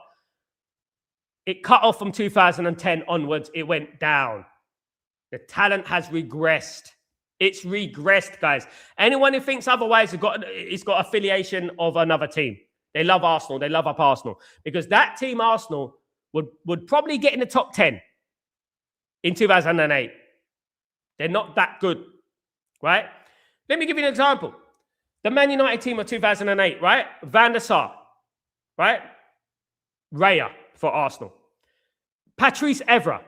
It cut off from 2010 onwards. It went down. The talent has regressed. It's regressed, guys. Anyone who thinks otherwise has got affiliation of another team. They love Arsenal. They love up Arsenal. Because that team, Arsenal, would probably get in the top 10 in 2008. They're not that good, right? Let me give you an example. The Man United team of 2008, right? Van der Sar, right? Raya for Arsenal. Patrice Evra,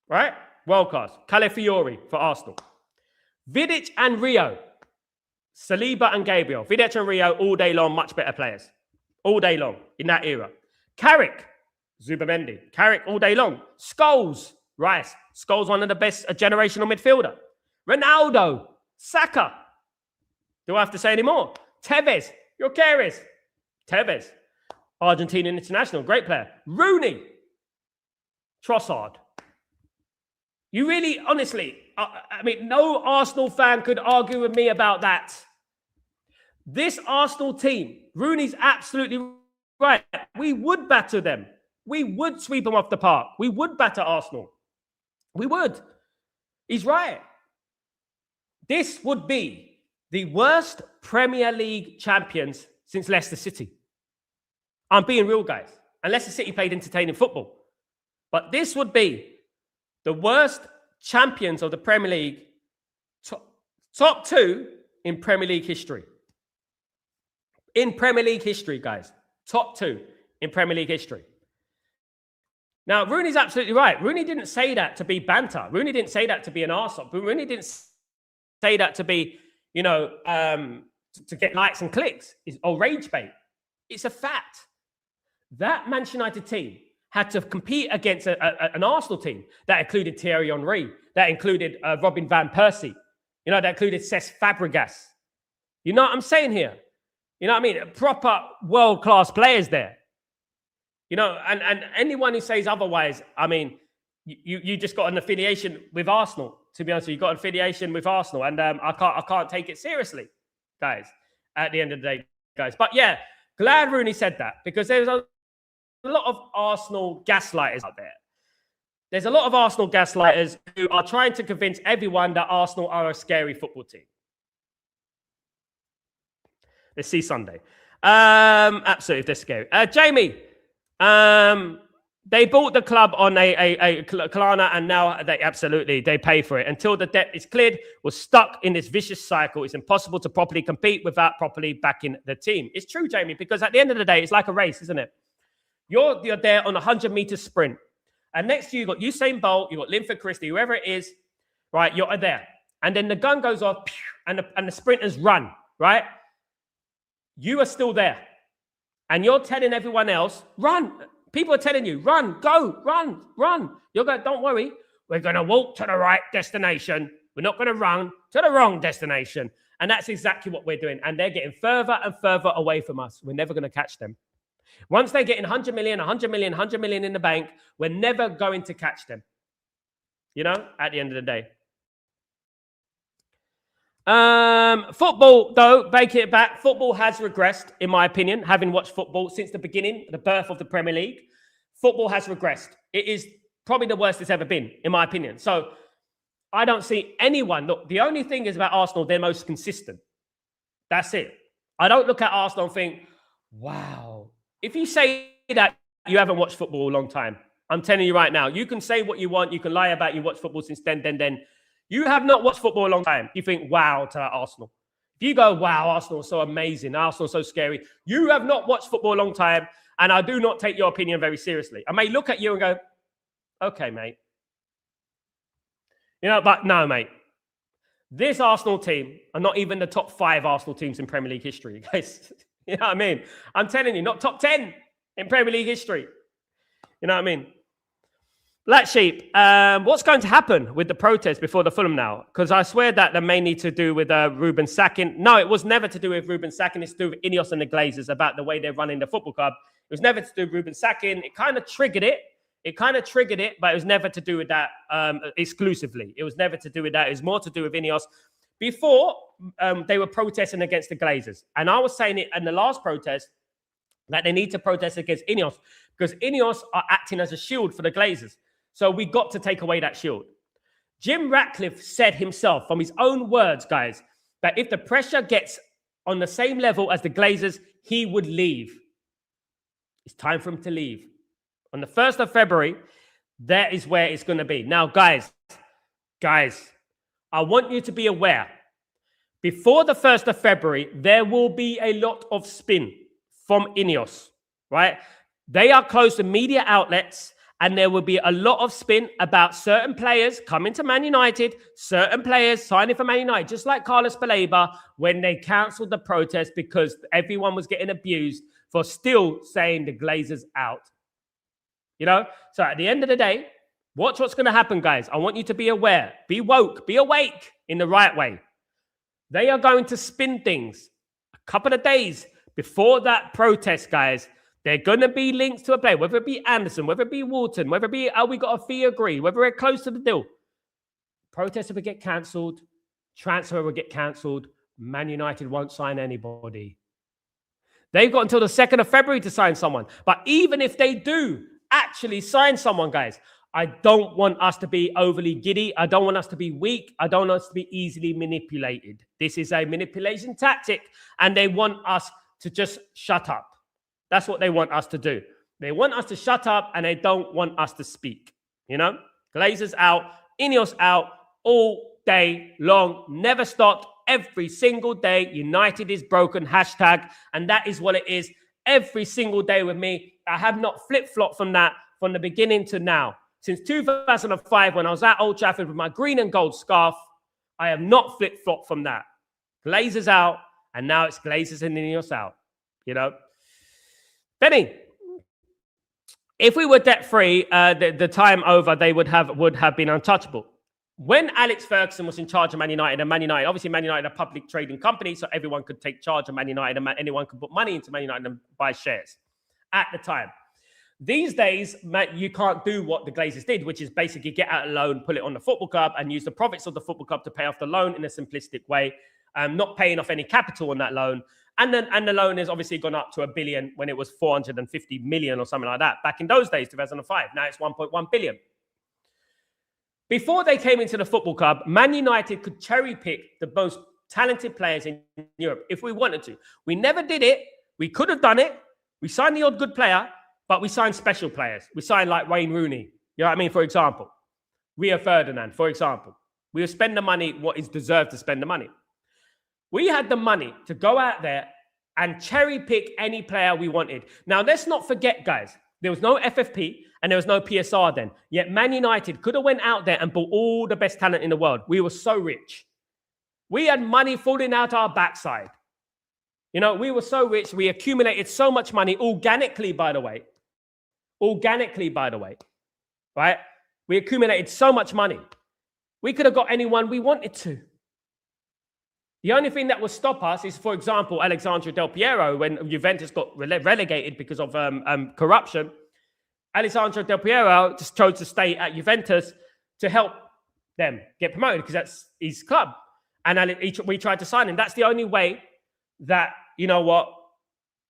right? World class. Calafiori for Arsenal. Vidic and Rio. Saliba and Gabriel. Vidic and Rio all day long, much better players. All day long in that era. Carrick, Zubamendi. Carrick all day long. Scholes, Rice. Scholes, one of the best, a generational midfielder. Ronaldo, Saka. Do I have to say any more? Tevez, Jokeres. Tevez, Argentinian international, great player. Rooney, Trossard. You really, honestly, I mean, no Arsenal fan could argue with me about that. This Arsenal team, Rooney's absolutely right. We would batter them. We would sweep them off the park. We would batter Arsenal. We would. He's right. This would be the worst Premier League champions since Leicester City. I'm being real, guys. And Leicester City played entertaining football. But this would be the worst champions of the Premier League, top 2 in Premier League history. In Premier League history, guys. Top 2 in Premier League history. Now, Rooney's absolutely right. Rooney didn't say that to be banter. Rooney didn't say that to be an arsehole. But Rooney didn't say that to be, to get likes and clicks or rage bait. It's a fact. That Manchester United team had to compete against an Arsenal team that included Thierry Henry, that included Robin van Persie, that included Cesc Fabregas. You know what I'm saying here? You know what I mean? Proper world-class players there. And anyone who says otherwise, I mean, you just got an affiliation with Arsenal. To be honest, you got an affiliation with Arsenal, and I can't take it seriously, guys. At the end of the day, guys. But yeah, glad Rooney said that, because there's a lot of Arsenal gaslighters out there. There's a lot of Arsenal gaslighters who are trying to convince everyone that Arsenal are a scary football team. Let's see Sunday. Absolutely, if they're scary. Jamie, they bought the club on a Klarna, and now they pay for it. Until the debt is cleared, we're stuck in this vicious cycle. It's impossible to properly compete without properly backing the team. It's true, Jamie, because at the end of the day, it's like a race, isn't it? You're there on a 100-meter sprint. And next to you, got Usain Bolt, you've got Linford Christie, whoever it is, right? You're there. And then the gun goes off, and the sprinters run, right? You are still there. And you're telling everyone else, run. People are telling you, run, go, run, run. You're going, don't worry. We're going to walk to the right destination. We're not going to run to the wrong destination. And that's exactly what we're doing. And they're getting further and further away from us. We're never going to catch them. Once they're getting 100 million, 100 million, 100 million in the bank, we're never going to catch them. You know, at the end of the day. Football, though, making it back, football has regressed, in my opinion, having watched football since the beginning, the birth of the Premier League. Football has regressed. It is probably the worst it's ever been, in my opinion. So I don't see anyone. Look, the only thing is about Arsenal, they're most consistent. That's it. I don't look at Arsenal and think, wow. If you say that you haven't watched football a long time, I'm telling you right now, you can say what you want. You can lie about you watched football since then. You have not watched football a long time. You think, wow, to that Arsenal. If you go, wow, Arsenal is so amazing. Arsenal is so scary. You have not watched football a long time, and I do not take your opinion very seriously. I may look at you and go, okay, mate. You know, but no, mate. This Arsenal team are not even the top 5 Arsenal teams in Premier League history, guys. You know what I mean? I'm telling you, not top 10 in Premier League history. You know what I mean? Black Sheep, what's going to happen with the protest before the Fulham now? Because I swear that they may need to do with Ruben sacking. No, it was never to do with Ruben sacking. It's to do with Ineos and the Glazers about the way they're running the football club. It was never to do with Ruben sacking. It kind of triggered it. But it was never to do with that exclusively. It was never to do with that. It was more to do with Ineos. Before, they were protesting against the Glazers. And I was saying it in the last protest that they need to protest against Ineos because Ineos are acting as a shield for the Glazers. So we got to take away that shield. Jim Ratcliffe said himself, from his own words, guys, that if the pressure gets on the same level as the Glazers, he would leave. It's time for him to leave. On the 1st of February, that is where it's going to be. Now, guys, I want you to be aware. Before the 1st of February, there will be a lot of spin from Ineos, right? They are close to media outlets, and there will be a lot of spin about certain players coming to Man United, certain players signing for Man United, just like Carlos Baleba, when they cancelled the protest because everyone was getting abused for still saying the Glazers out. You know? So at the end of the day, watch what's going to happen, guys. I want you to be aware. Be woke. Be awake in the right way. They are going to spin things a couple of days before that protest, guys. They're going to be linked to a player, whether it be Anderson, whether it be Wharton, whether it be, we got a fee agree, whether we're close to the deal. Protest will get cancelled. Transfer will get cancelled. Man United won't sign anybody. They've got until the 2nd of February to sign someone. But even if they do actually sign someone, guys, I don't want us to be overly giddy. I don't want us to be weak. I don't want us to be easily manipulated. This is a manipulation tactic, and they want us to just shut up. That's what they want us to do. They want us to shut up, and they don't want us to speak. You know? Glazers out, Ineos out, all day long. Never stopped. Every single day. United is broken. #. And that is what it is. Every single day with me. I have not flip-flopped from that from the beginning to now. Since 2005, when I was at Old Trafford with my green and gold scarf, I have not flip-flopped from that. Glazers out, and now it's Glazers and Ineos out. You know? Benny, if we were debt-free, the time over, they would have been untouchable. When Alex Ferguson was in charge of Man United, obviously Man United, a public trading company, so everyone could take charge of Man United and anyone could put money into Man United and buy shares at the time. These days, Matt, you can't do what the Glazers did, which is basically get out a loan, put it on the football club, and use the profits of the football club to pay off the loan in a simplistic way, not paying off any capital on that loan. And the loan has obviously gone up to $1 billion when it was 450 million or something like that back in those days, 2005. Now it's 1.1 billion. Before they came into the football club, Man United could cherry pick the most talented players in Europe if we wanted to. We never did it. We could have done it. We signed the odd good player, but we signed special players. We signed like Wayne Rooney. You know what I mean? For example, Rio Ferdinand, for example. We would spend the money what is deserved to spend the money. We had the money to go out there and cherry pick any player we wanted. Now, let's not forget, guys, there was no FFP and there was no PSR then. Yet Man United could have went out there and bought all the best talent in the world. We were so rich. We had money falling out our backside. You know, we were so rich. We accumulated so much money organically, by the way. Right? We accumulated so much money. We could have got anyone we wanted to. The only thing that would stop us is, for example, Alexandre Del Piero, when Juventus got relegated because of corruption. Alexandre Del Piero just chose to stay at Juventus to help them get promoted because that's his club. And we tried to sign him. That's the only way that, you know what,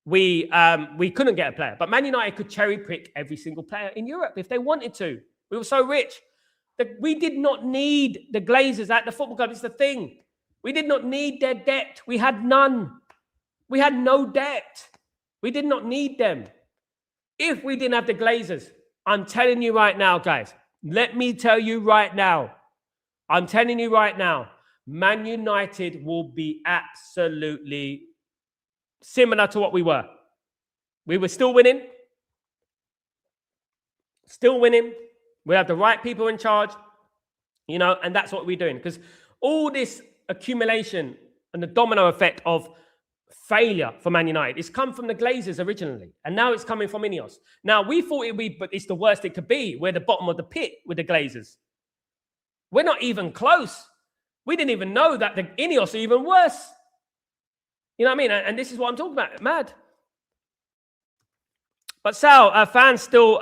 we couldn't get a player. But Man United could cherry pick every single player in Europe if they wanted to. We were so rich that we did not need the Glazers at the football club. It's the thing. We did not need their debt. We had none. We had no debt. We did not need them. If we didn't have the Glazers, I'm telling you right now, guys, let me tell you right now, I'm telling you right now, Man United will be absolutely similar to what we were. We were still winning. Still winning. We have the right people in charge, you know, and that's what we're doing. Because all this accumulation and the domino effect of failure for Man United, it's come from the Glazers originally, and now it's coming from Ineos. Now, we thought it would be, but it's the worst it could be. We're the bottom of the pit with the Glazers. We're not even close. We didn't even know that the Ineos are even worse. You know what I mean? And this is what I'm talking about. Mad. But Sal, fans still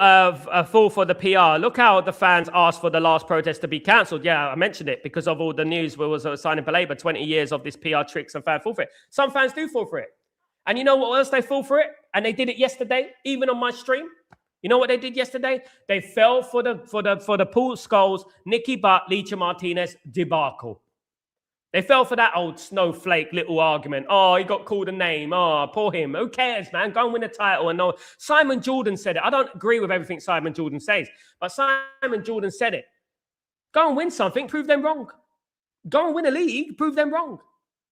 fall for the PR. Look how the fans asked for the last protest to be cancelled. Yeah, I mentioned it because of all the news where was signing for Labour, 20 years of this PR tricks and fans fall for it. Some fans do fall for it. And you know what else they fall for it? And they did it yesterday, even on my stream. You know what they did yesterday? They fell for the Paul Scholes, Nicky Butt, Licha Martinez debacle. They fell for that old snowflake little argument. Oh, he got called a name. Oh, poor him. Who cares, man? Go and win a title. And no, Simon Jordan said it. I don't agree with everything Simon Jordan says, but Simon Jordan said it. Go and win something, prove them wrong. Go and win a league, prove them wrong.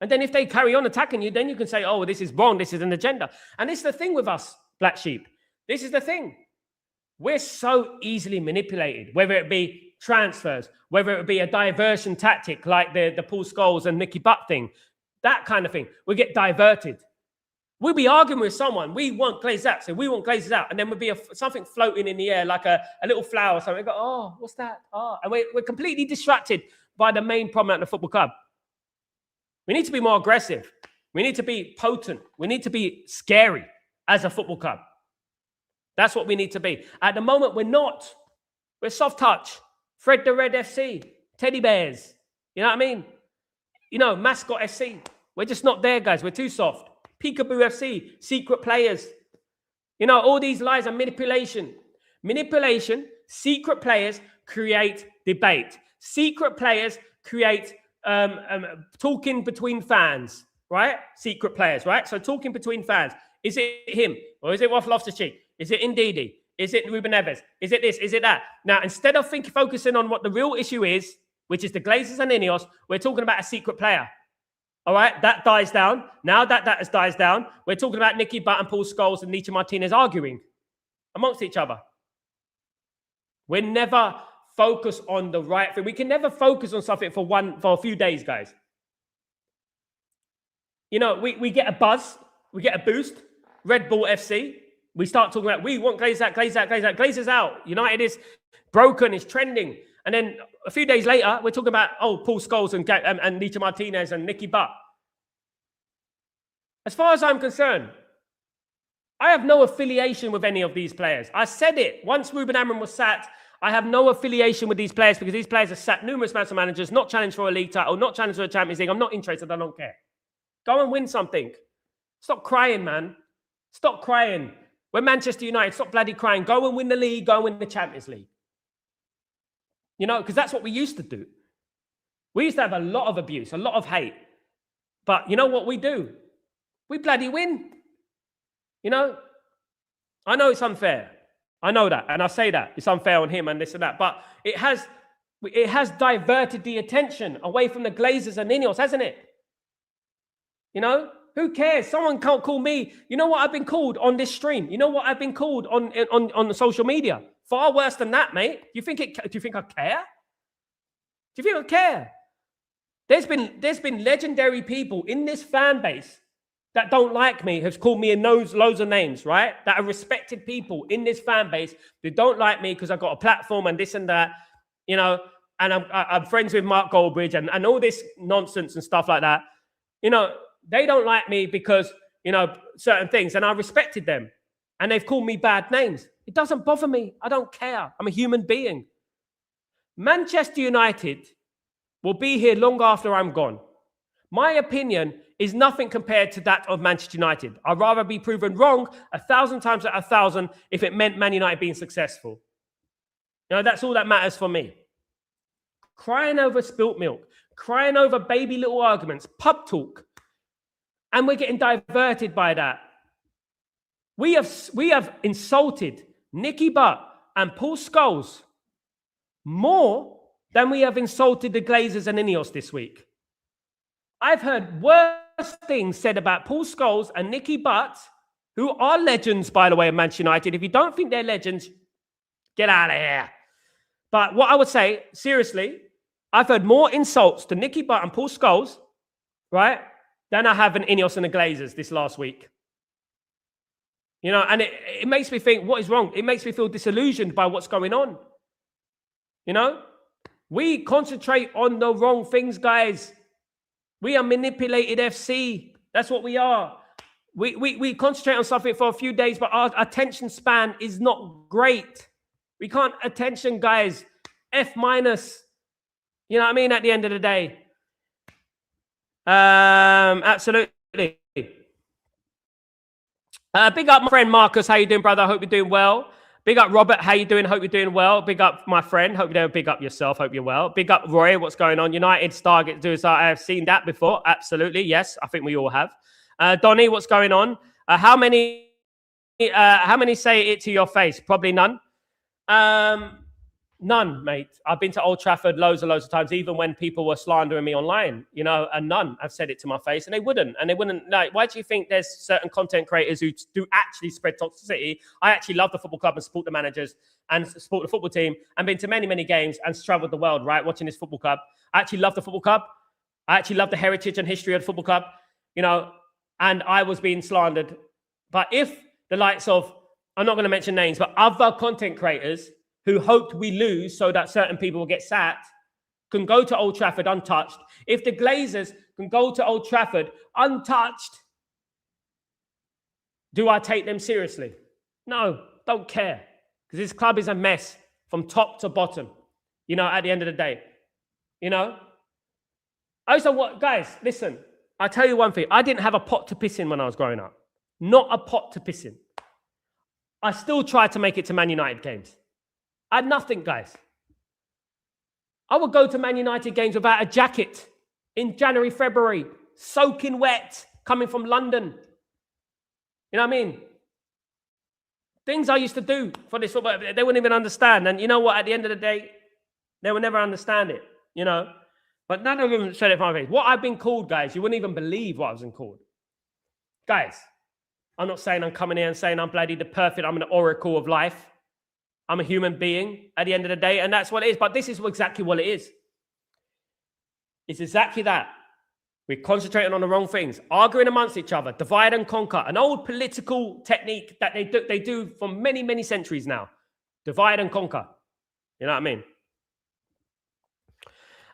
And then if they carry on attacking you, then you can say, oh, this is wrong. This is an agenda. And this is the thing with us, Black Sheep. This is the thing. We're so easily manipulated, whether it be transfers, whether it be a diversion tactic like the Paul Scholes and Nicky Butt thing, that kind of thing. We get diverted. We'll be arguing with someone. We want Glazers out, so we want Glazers out. And then we'll be something floating in the air like a little flower or something. We go, oh, what's that? Oh, and we're completely distracted by the main problem at the football club. We need to be more aggressive. We need to be potent. We need to be scary as a football club. That's what we need to be. At the moment, we're not. We're soft touch. Fred the Red FC, teddy bears. You know what I mean? You know, mascot FC. We're just not there, guys. We're too soft. Peekaboo FC, secret players. You know, all these lies are manipulation. Manipulation, secret players create debate. Secret players create talking between fans, right? Secret players, right? So talking between fans. Is it him or is it Waff Loftus-Cheek? Is it Ndidi? Is it Ruben Neves? Is it this? Is it that? Now, instead of focusing on what the real issue is, which is the Glazers and Ineos, we're talking about a secret player. All right? That dies down. Now that dies down, we're talking about Nicky Butt and Paul Scholes and Licha Martinez arguing amongst each other. We never focus on the right thing. We can never focus on something for a few days, guys. You know, we get a buzz. We get a boost. Red Bull FC. We start talking about, we want Glazers out, Glazers out, Glazers out. Glazers out. United is broken, it's trending. And then a few days later, we're talking about, oh, Paul Scholes and Licha Martinez and Nicky Butt. As far as I'm concerned, I have no affiliation with any of these players. I said it. Once Ruben Amorim was sacked, I have no affiliation with these players because these players have sacked numerous amounts of managers, not challenged for a league title, not challenged for a Champions League. I'm not interested. I don't care. Go and win something. Stop crying, man. Stop crying. We're Manchester United. Stop bloody crying. Go and win the league. Go and win the Champions League. You know, because that's what we used to do. We used to have a lot of abuse, a lot of hate. But you know what we do? We bloody win. You know, I know it's unfair. I know that. And I say that. It's unfair on him and this and that. But it has diverted the attention away from the Glazers and Ineos, hasn't it? You know, who cares? Someone can't call me. You know what I've been called on this stream? You know what I've been called on the social media? Far worse than that, mate. Do you think I care? Do you think I care? There's been legendary people in this fan base that don't like me, has called me in loads of names, right? That are respected people in this fan base who don't like me because I've got a platform and this and that, you know, and I'm friends with Mark Goldbridge and all this nonsense and stuff like that. You know, they don't like me because, you know, certain things, and I respected them. And they've called me bad names. It doesn't bother me. I don't care. I'm a human being. Manchester United will be here long after I'm gone. My opinion is nothing compared to that of Manchester United. I'd rather be proven wrong 1,000 times out of 1,000 if it meant Man United being successful. You know, that's all that matters for me. Crying over spilt milk, crying over baby little arguments, pub talk, and we're getting diverted by that. We have insulted Nicky Butt and Paul Scholes more than we have insulted the Glazers and Ineos this week. I've heard worse things said about Paul Scholes and Nicky Butt, who are legends, by the way, of Manchester United. If you don't think they're legends, get out of here. But what I would say, seriously, I've heard more insults to Nicky Butt and Paul Scholes, right, than I have in Ineos and the Glazers this last week. You know, and it makes me think, what is wrong? It makes me feel disillusioned by what's going on. You know, we concentrate on the wrong things, guys. We are manipulated FC. That's what we are. We concentrate on something for a few days, but our attention span is not great. We can't attention, guys. F-. You know what I mean? At the end of the day. Absolutely. Big up my friend Marcus. How you doing, brother? I hope you're doing well. Big up Robert. How you doing? Hope you're doing well. Big up my friend. Hope you're doing. Big up yourself. Hope you're well. Big up Roy. What's going on? United star get to do. I have seen that before. Absolutely. Yes. I think we all have. Donnie, what's going on? How many say it to your face? Probably none. None, mate. I've been to Old Trafford loads of times, even when people were slandering me online, you know, and none have said it to my face, and they wouldn't. Like, why do you think there's certain content creators who do actually spread toxicity? I actually love the football club and support the managers and support the football team and been to many, many games and traveled the world, right, watching this football club. I actually love the football club. I actually love the heritage and history of the football club, you know, and I was being slandered. But if the likes of, I'm not going to mention names, but other content creators who hoped we lose so that certain people will get sacked, can go to Old Trafford untouched. If the Glazers can go to Old Trafford untouched, do I take them seriously? No, don't care. Because this club is a mess from top to bottom, you know, at the end of the day. You know? Guys, listen, I tell you one thing. I didn't have a pot to piss in when I was growing up. Not a pot to piss in. I still tried to make it to Man United games. I had nothing, guys. I would go to Man United games without a jacket in January, February, soaking wet, coming from London. You know what I mean? Things I used to do for this football, they wouldn't even understand. And you know what? At the end of the day, they would never understand it, you know? But none of them said it from my face. What I've been called, guys, you wouldn't even believe what I was called. Guys, I'm not saying I'm coming here and saying I'm bloody the perfect, I'm an oracle of life. I'm a human being at the end of the day, and that's what it is. But this is exactly what it is. It's exactly that. We're concentrating on the wrong things, arguing amongst each other, divide and conquer. An old political technique that they do for many, many centuries now. Divide and conquer. You know what I mean?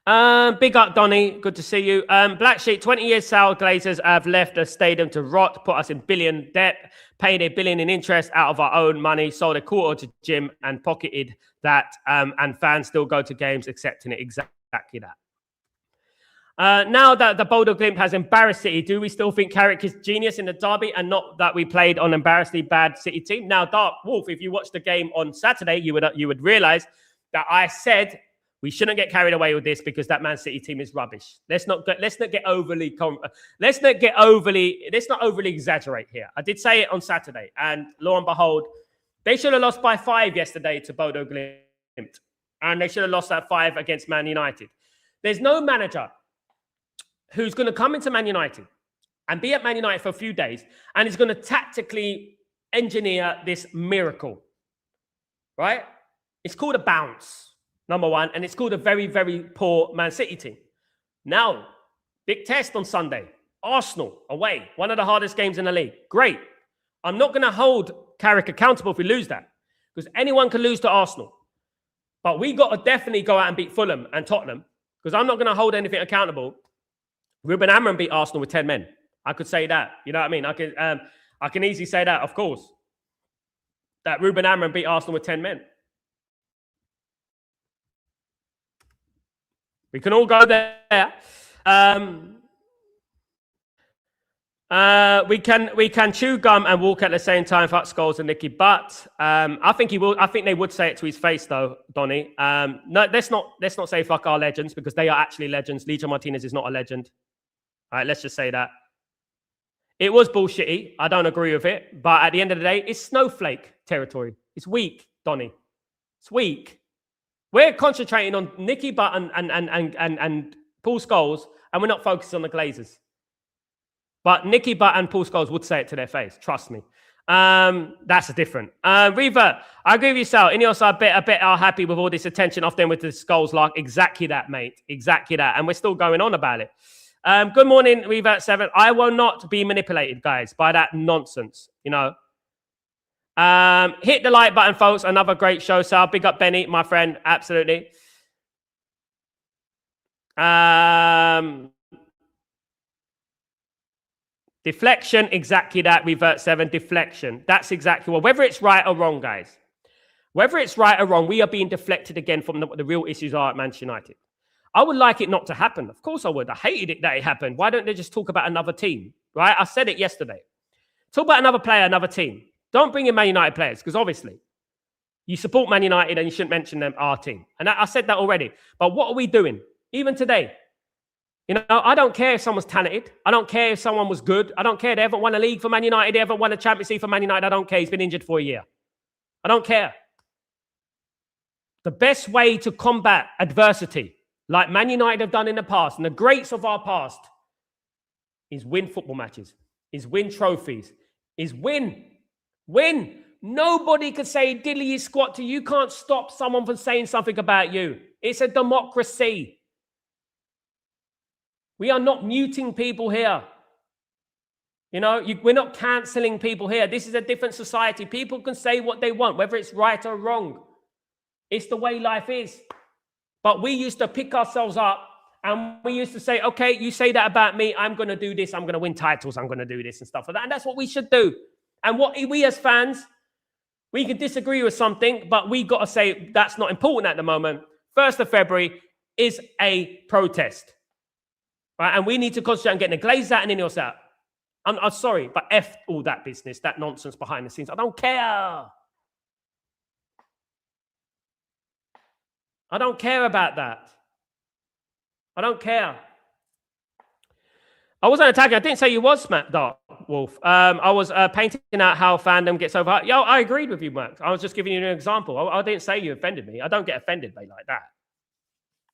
Big up, Donny. Good to see you. Black Sheep, 20 years Sal Glazers have left the stadium to rot, put us in billion debt, paid $1 billion in interest out of our own money, sold a quarter to Jim and pocketed that, and fans still go to games accepting it. Exactly that. Now that the Boulder Glimp has embarrassed City, do we still think Carrick is genius in the derby and not that we played on an embarrassingly bad City team? Now, Dark Wolf, if you watched the game on Saturday, you would realize that I said we shouldn't get carried away with this because that Man City team is rubbish. Let's not overly exaggerate here. I did say it on Saturday, and lo and behold, they should have lost by 5 yesterday to Bodo Glimt, and they should have lost that 5 against Man United. There's no manager who's going to come into Man United and be at Man United for a few days and is going to tactically engineer this miracle, right? It's called a bounce, number one, and it's called a very, very poor Man City team. Now, big test on Sunday. Arsenal away, one of the hardest games in the league. Great. I'm not going to hold Carrick accountable if we lose that, because anyone can lose to Arsenal. But we got to definitely go out and beat Fulham and Tottenham, because I'm not going to hold anything accountable. Ruben Amorim beat Arsenal with 10 men. I could say that. You know what I mean? I can easily say that, of course. That Ruben Amorim beat Arsenal with 10 men. We can all go there. We can chew gum and walk at the same time. Fuck Scholes and Nicky Butt. I think he will. I think they would say it to his face, though, Donny. No, let's not say fuck our legends, because they are actually legends. Licha Martinez is not a legend. All right, let's just say that. It was bullshitty. I don't agree with it. But at the end of the day, it's snowflake territory. It's weak, Donny. It's weak. We're concentrating on Nicky Butt and Paul Scholes, and we're not focused on the Glazers. But Nicky Butt and Paul Scholes would say it to their face. Trust me. That's a different. Reva, I agree with you, Sal. Ineos are a bit are happy with all this attention off them with the Scholes like. Exactly that, mate. Exactly that. And we're still going on about it. Good morning, Reva 7. I will not be manipulated, guys, by that nonsense. You know. Hit the like button, folks. Another great show, Sal. Big up Benny, my friend. Absolutely. Deflection, exactly that. Revert 7, deflection. That's exactly what. Whether it's right or wrong, guys. Whether it's right or wrong, we are being deflected again from what the real issues are at Manchester United. I would like it not to happen. Of course I would. I hated it that it happened. Why don't they just talk about another team? Right? I said it yesterday. Talk about another player, another team. Don't bring in Man United players, because obviously you support Man United and you shouldn't mention them, our team. And I said that already. But what are we doing? Even today. You know, I don't care if someone's talented. I don't care if someone was good. I don't care. They haven't won a league for Man United. They haven't won a Champions League for Man United. I don't care. He's been injured for a year. I don't care. The best way to combat adversity, like Man United have done in the past, and the greats of our past, is win football matches, is win trophies, is win. Win. Nobody could say diddly squat to you. You can't stop someone from saying something about you. It's a democracy. We are not muting people here. You know, we're not cancelling people here. This is a different society. People can say what they want, whether it's right or wrong. It's the way life is. But we used to pick ourselves up and we used to say, okay, you say that about me. I'm going to do this. I'm going to win titles. I'm going to do this and stuff like that. And that's what we should do. And what we as fans, we can disagree with something, but we got to say that's not important at the moment. 1st of February is a protest. Right? And we need to concentrate on getting the Glazers out and Ineos out. I'm sorry, but F all that business, that nonsense behind the scenes. I don't care. I don't care about that. I don't care. I wasn't attacking. I didn't say you was, Matt Dark Wolf. I was painting out how fandom gets over. Yo, I agreed with you, Max. I was just giving you an example. I didn't say you offended me. I don't get offended, mate, like that.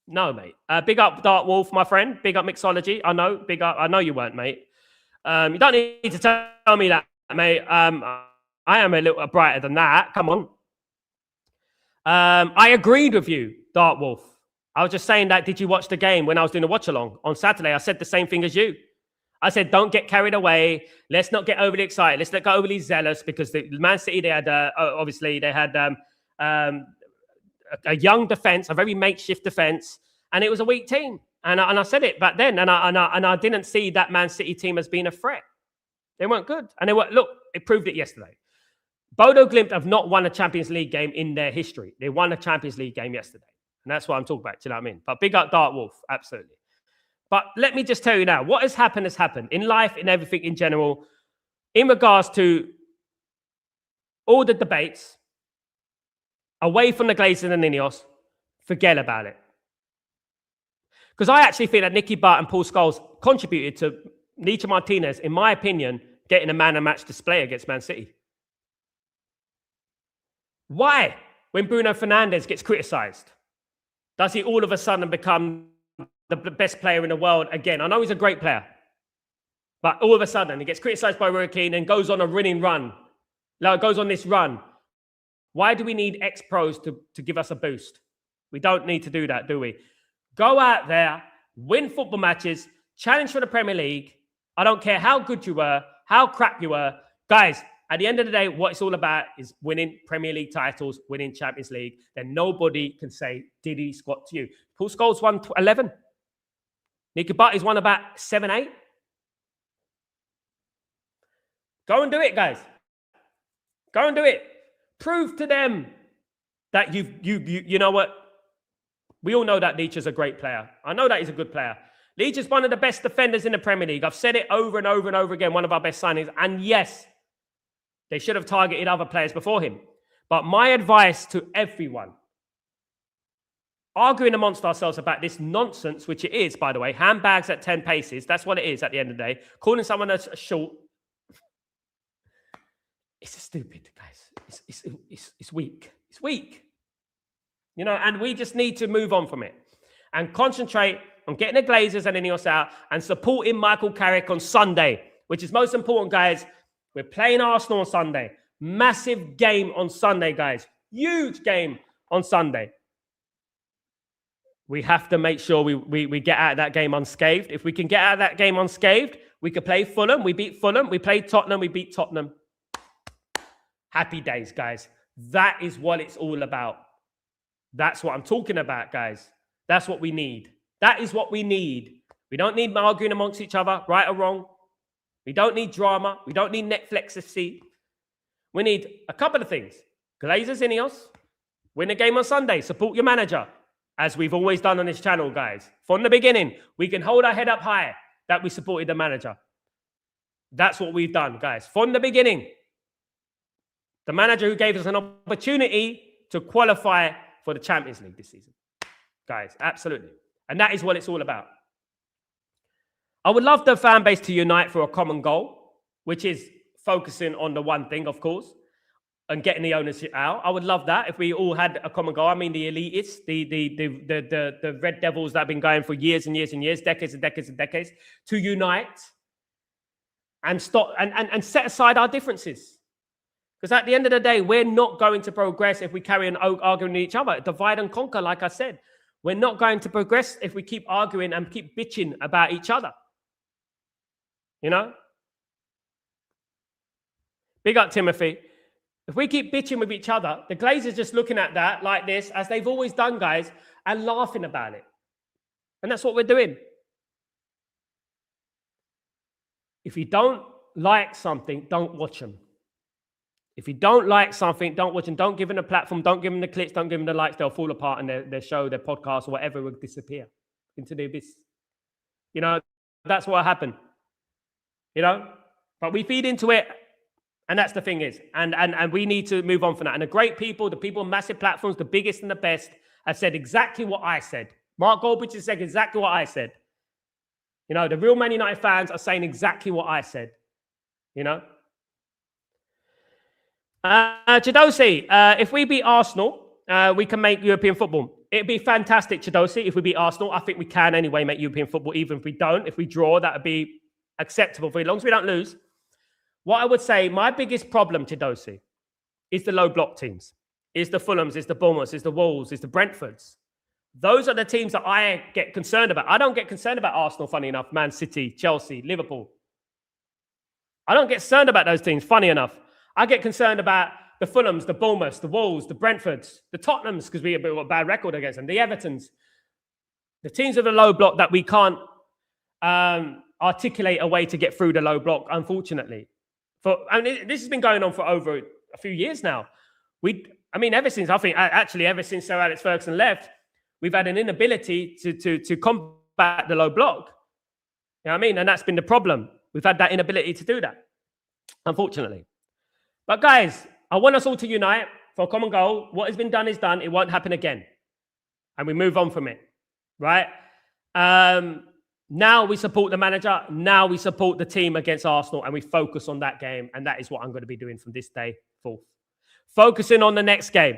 No, mate. Big up Dark Wolf, my friend. Big up Mixology. I know. Big up. I know you weren't, mate. You don't need to tell me that, mate. I am a little brighter than that. Come on. I agreed with you, Dark Wolf. I was just saying that, did you watch the game when I was doing a watch-along on Saturday? I said the same thing as you. I said, don't get carried away. Let's not get overly excited. Let's not get overly zealous, because the Man City, they had, obviously, they had a young defense, a very makeshift defense. And it was a weak team. And I said it back then. And I didn't see that Man City team as being a threat. They weren't good. And it proved it yesterday. Bodo Glimt have not won a Champions League game in their history. They won a Champions League game yesterday. And that's what I'm talking about. Do you know what I mean? But big up Dark Wolf. Absolutely. But let me just tell you now, what has happened in life, in everything in general, in regards to all the debates, away from the Glazers and Ineos, forget about it. Because I actually think that Nicky Butt and Paul Scholes contributed to Nietzsche Martinez, in my opinion, getting a man-of-match display against Man City. Why, when Bruno Fernandes gets criticised, does he all of a sudden become the best player in the world again? I know he's a great player, but all of a sudden he gets criticised by Roy Keane and goes on a winning run. Goes on this run. Why do we need ex-pros to give us a boost? We don't need to do that, do we? Go out there, win football matches, challenge for the Premier League. I don't care how good you were, how crap you were. Guys, at the end of the day, what it's all about is winning Premier League titles, winning Champions League. Then nobody can say, did he squat to you? Paul Scholes won 11. Nicky Butt won about 7, 8. Go and do it, guys. Go and do it. Prove to them that you know what? We all know that Leach is a great player. I know that he's a good player. Leach is one of the best defenders in the Premier League. I've said it over and over and over again, one of our best signings. And yes, they should have targeted other players before him. But my advice to everyone, arguing amongst ourselves about this nonsense, which it is, by the way, handbags at 10 paces, that's what it is at the end of the day. Calling someone a short, it's stupid, guys. It's weak. It's weak. You know, and we just need to move on from it and concentrate on getting the Glazers and Ineos out and supporting Michael Carrick on Sunday, which is most important, guys. We're playing Arsenal on Sunday. Massive game on Sunday, guys. Huge game on Sunday. We have to make sure we get out of that game unscathed. If we can get out of that game unscathed, we could play Fulham. We beat Fulham. We played Tottenham. We beat Tottenham. Happy days, guys. That is what it's all about. That's what I'm talking about, guys. That's what we need. That is what we need. We don't need arguing amongst each other, right or wrong. We don't need drama. We don't need Netflix FC. We need a couple of things. Glazers, Ineos. Win a game on Sunday. Support your manager. As we've always done on this channel, guys. From the beginning, we can hold our head up high that we supported the manager. That's what we've done, guys. From the beginning. The manager who gave us an opportunity to qualify for the Champions League this season. Guys, absolutely. And that is what it's all about. I would love the fan base to unite for a common goal, which is focusing on the one thing, of course, and getting the ownership out. I would love that if we all had a common goal. I mean, the elitists, the Red Devils that have been going for years and years and years, decades and decades and decades, to unite and stop and set aside our differences. Because at the end of the day, we're not going to progress if we carry on arguing with each other. Divide and conquer, like I said. We're not going to progress if we keep arguing and keep bitching about each other. You know? Big up, Timothy. If we keep bitching with each other, the Glazers just looking at that like this, as they've always done, guys, and laughing about it. And that's what we're doing. If you don't like something, don't watch them. If you don't like something, don't watch them. Don't give them a platform. Don't give them the clicks. Don't give them the likes. They'll fall apart and their show, their podcast, or whatever will disappear into the abyss. You know, that's what happened. You know? But we feed into it. And that's the thing is. And we need to move on from that. And the great people, the people on massive platforms, the biggest and the best, have said exactly what I said. Mark Goldbridge has said exactly what I said. You know, the real Man United fans are saying exactly what I said. You know? Chidosi, if we beat Arsenal, we can make European football. It'd be fantastic, Chidosi, if we beat Arsenal. I think we can anyway make European football. Even if we don't, if we draw, that would be acceptable for as long as we don't lose. What I would say, my biggest problem, Chidosi, is the low block teams. Is the Fulhams, is the Bournemouths, is the Wolves, is the Brentfords. Those are the teams that I get concerned about. I don't get concerned about Arsenal, funny enough, Man City, Chelsea, Liverpool. I don't get concerned about those teams, funny enough. I get concerned about the Fulhams, the Bournemouths, the Wolves, the Brentfords, the Tottenhams, because we have a bad record against them, the Evertons. The teams with a low block that we can't articulate a way to get through the low block, unfortunately. This has been going on for over a few years now. Ever since Sir Alex Ferguson left, we've had an inability to combat the low block. You know what I mean? And that's been the problem. We've had that inability to do that, unfortunately. But guys, I want us all to unite for a common goal. What has been done is done. It won't happen again. And we move on from it, right? Now we support the manager. Now we support the team against Arsenal, and we focus on that game. And that is what I'm going to be doing from this day forth. Focusing on the next game.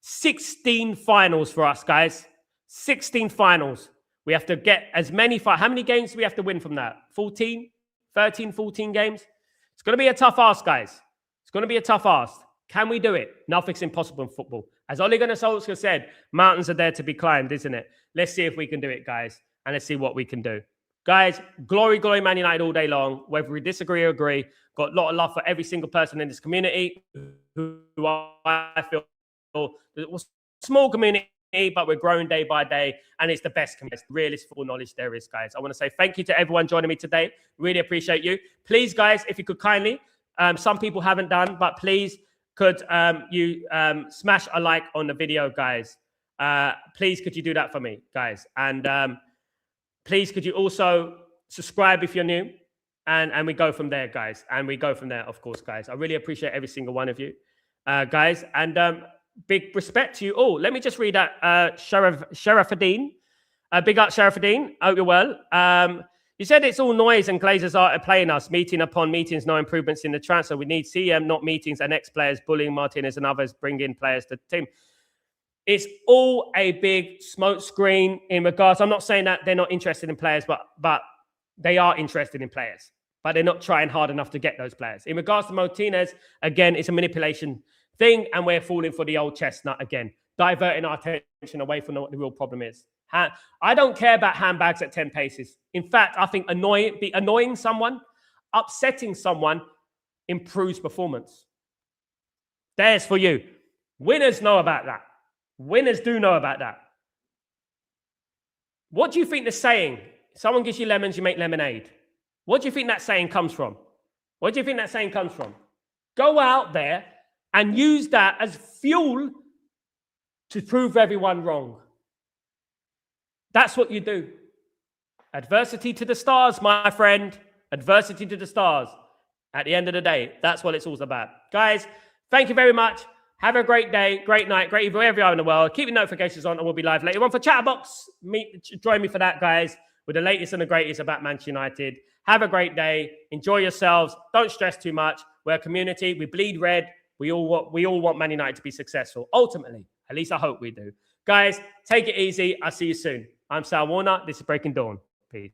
16 finals for us, guys. 16 finals. We have to get as many... How many games do we have to win from that? 14? 13, 14 games? It's going to be a tough ask, guys. It's going to be a tough ask. Can we do it? Nothing's impossible in football. As Ole Gunnar Solskjaer said, mountains are there to be climbed, isn't it? Let's see if we can do it, guys. And let's see what we can do. Guys, glory, glory, Man United all day long. Whether we disagree or agree, got a lot of love for every single person in this community who I feel was a small community, but we're growing day by day, and it's the best community. Realist football knowledge there is, guys. I want to say thank you to everyone joining me today. Really appreciate you. Please, guys, if you could kindly, some people haven't done, but please could you smash a like on the video, guys. Please, could you do that for me, guys? And please, could you also subscribe if you're new? And we go from there, guys. And we go from there, of course, guys. I really appreciate every single one of you, guys. And big respect to you all. Let me just read that. Sharafuddin. Big up, Sharafuddin. Hope you're well. You said it's all noise and Glazers are playing us, meeting upon meetings, no improvements in the transfer. We need CM, not meetings, and ex-players bullying Martinez and others, bringing players to the team. It's all a big smoke screen in regards. I'm not saying that they're not interested in players, but they are interested in players. But they're not trying hard enough to get those players. In regards to Martinez, again, it's a manipulation thing, and we're falling for the old chestnut again, diverting our attention away from what the real problem is. I don't care about handbags at 10 paces. In fact, I think annoying someone, upsetting someone improves performance. There's for you. Winners know about that. Winners do know about that. What do you think the saying, someone gives you lemons, you make lemonade? What do you think that saying comes from? What do you think that saying comes from? Go out there and use that as fuel to prove everyone wrong. That's what you do. Adversity to the stars, my friend. Adversity to the stars. At the end of the day, that's what it's all about. Guys, thank you very much. Have a great day, great night, great evening, wherever you are in the world. Keep your notifications on and we'll be live later on for Chatterbox. Join me for that, guys, with the latest and the greatest about Manchester United. Have a great day. Enjoy yourselves. Don't stress too much. We're a community. We bleed red. We all want Man United to be successful. Ultimately, at least I hope we do. Guys, take it easy. I'll see you soon. I'm Sal Warner. This is Breaking Dawn. Peace.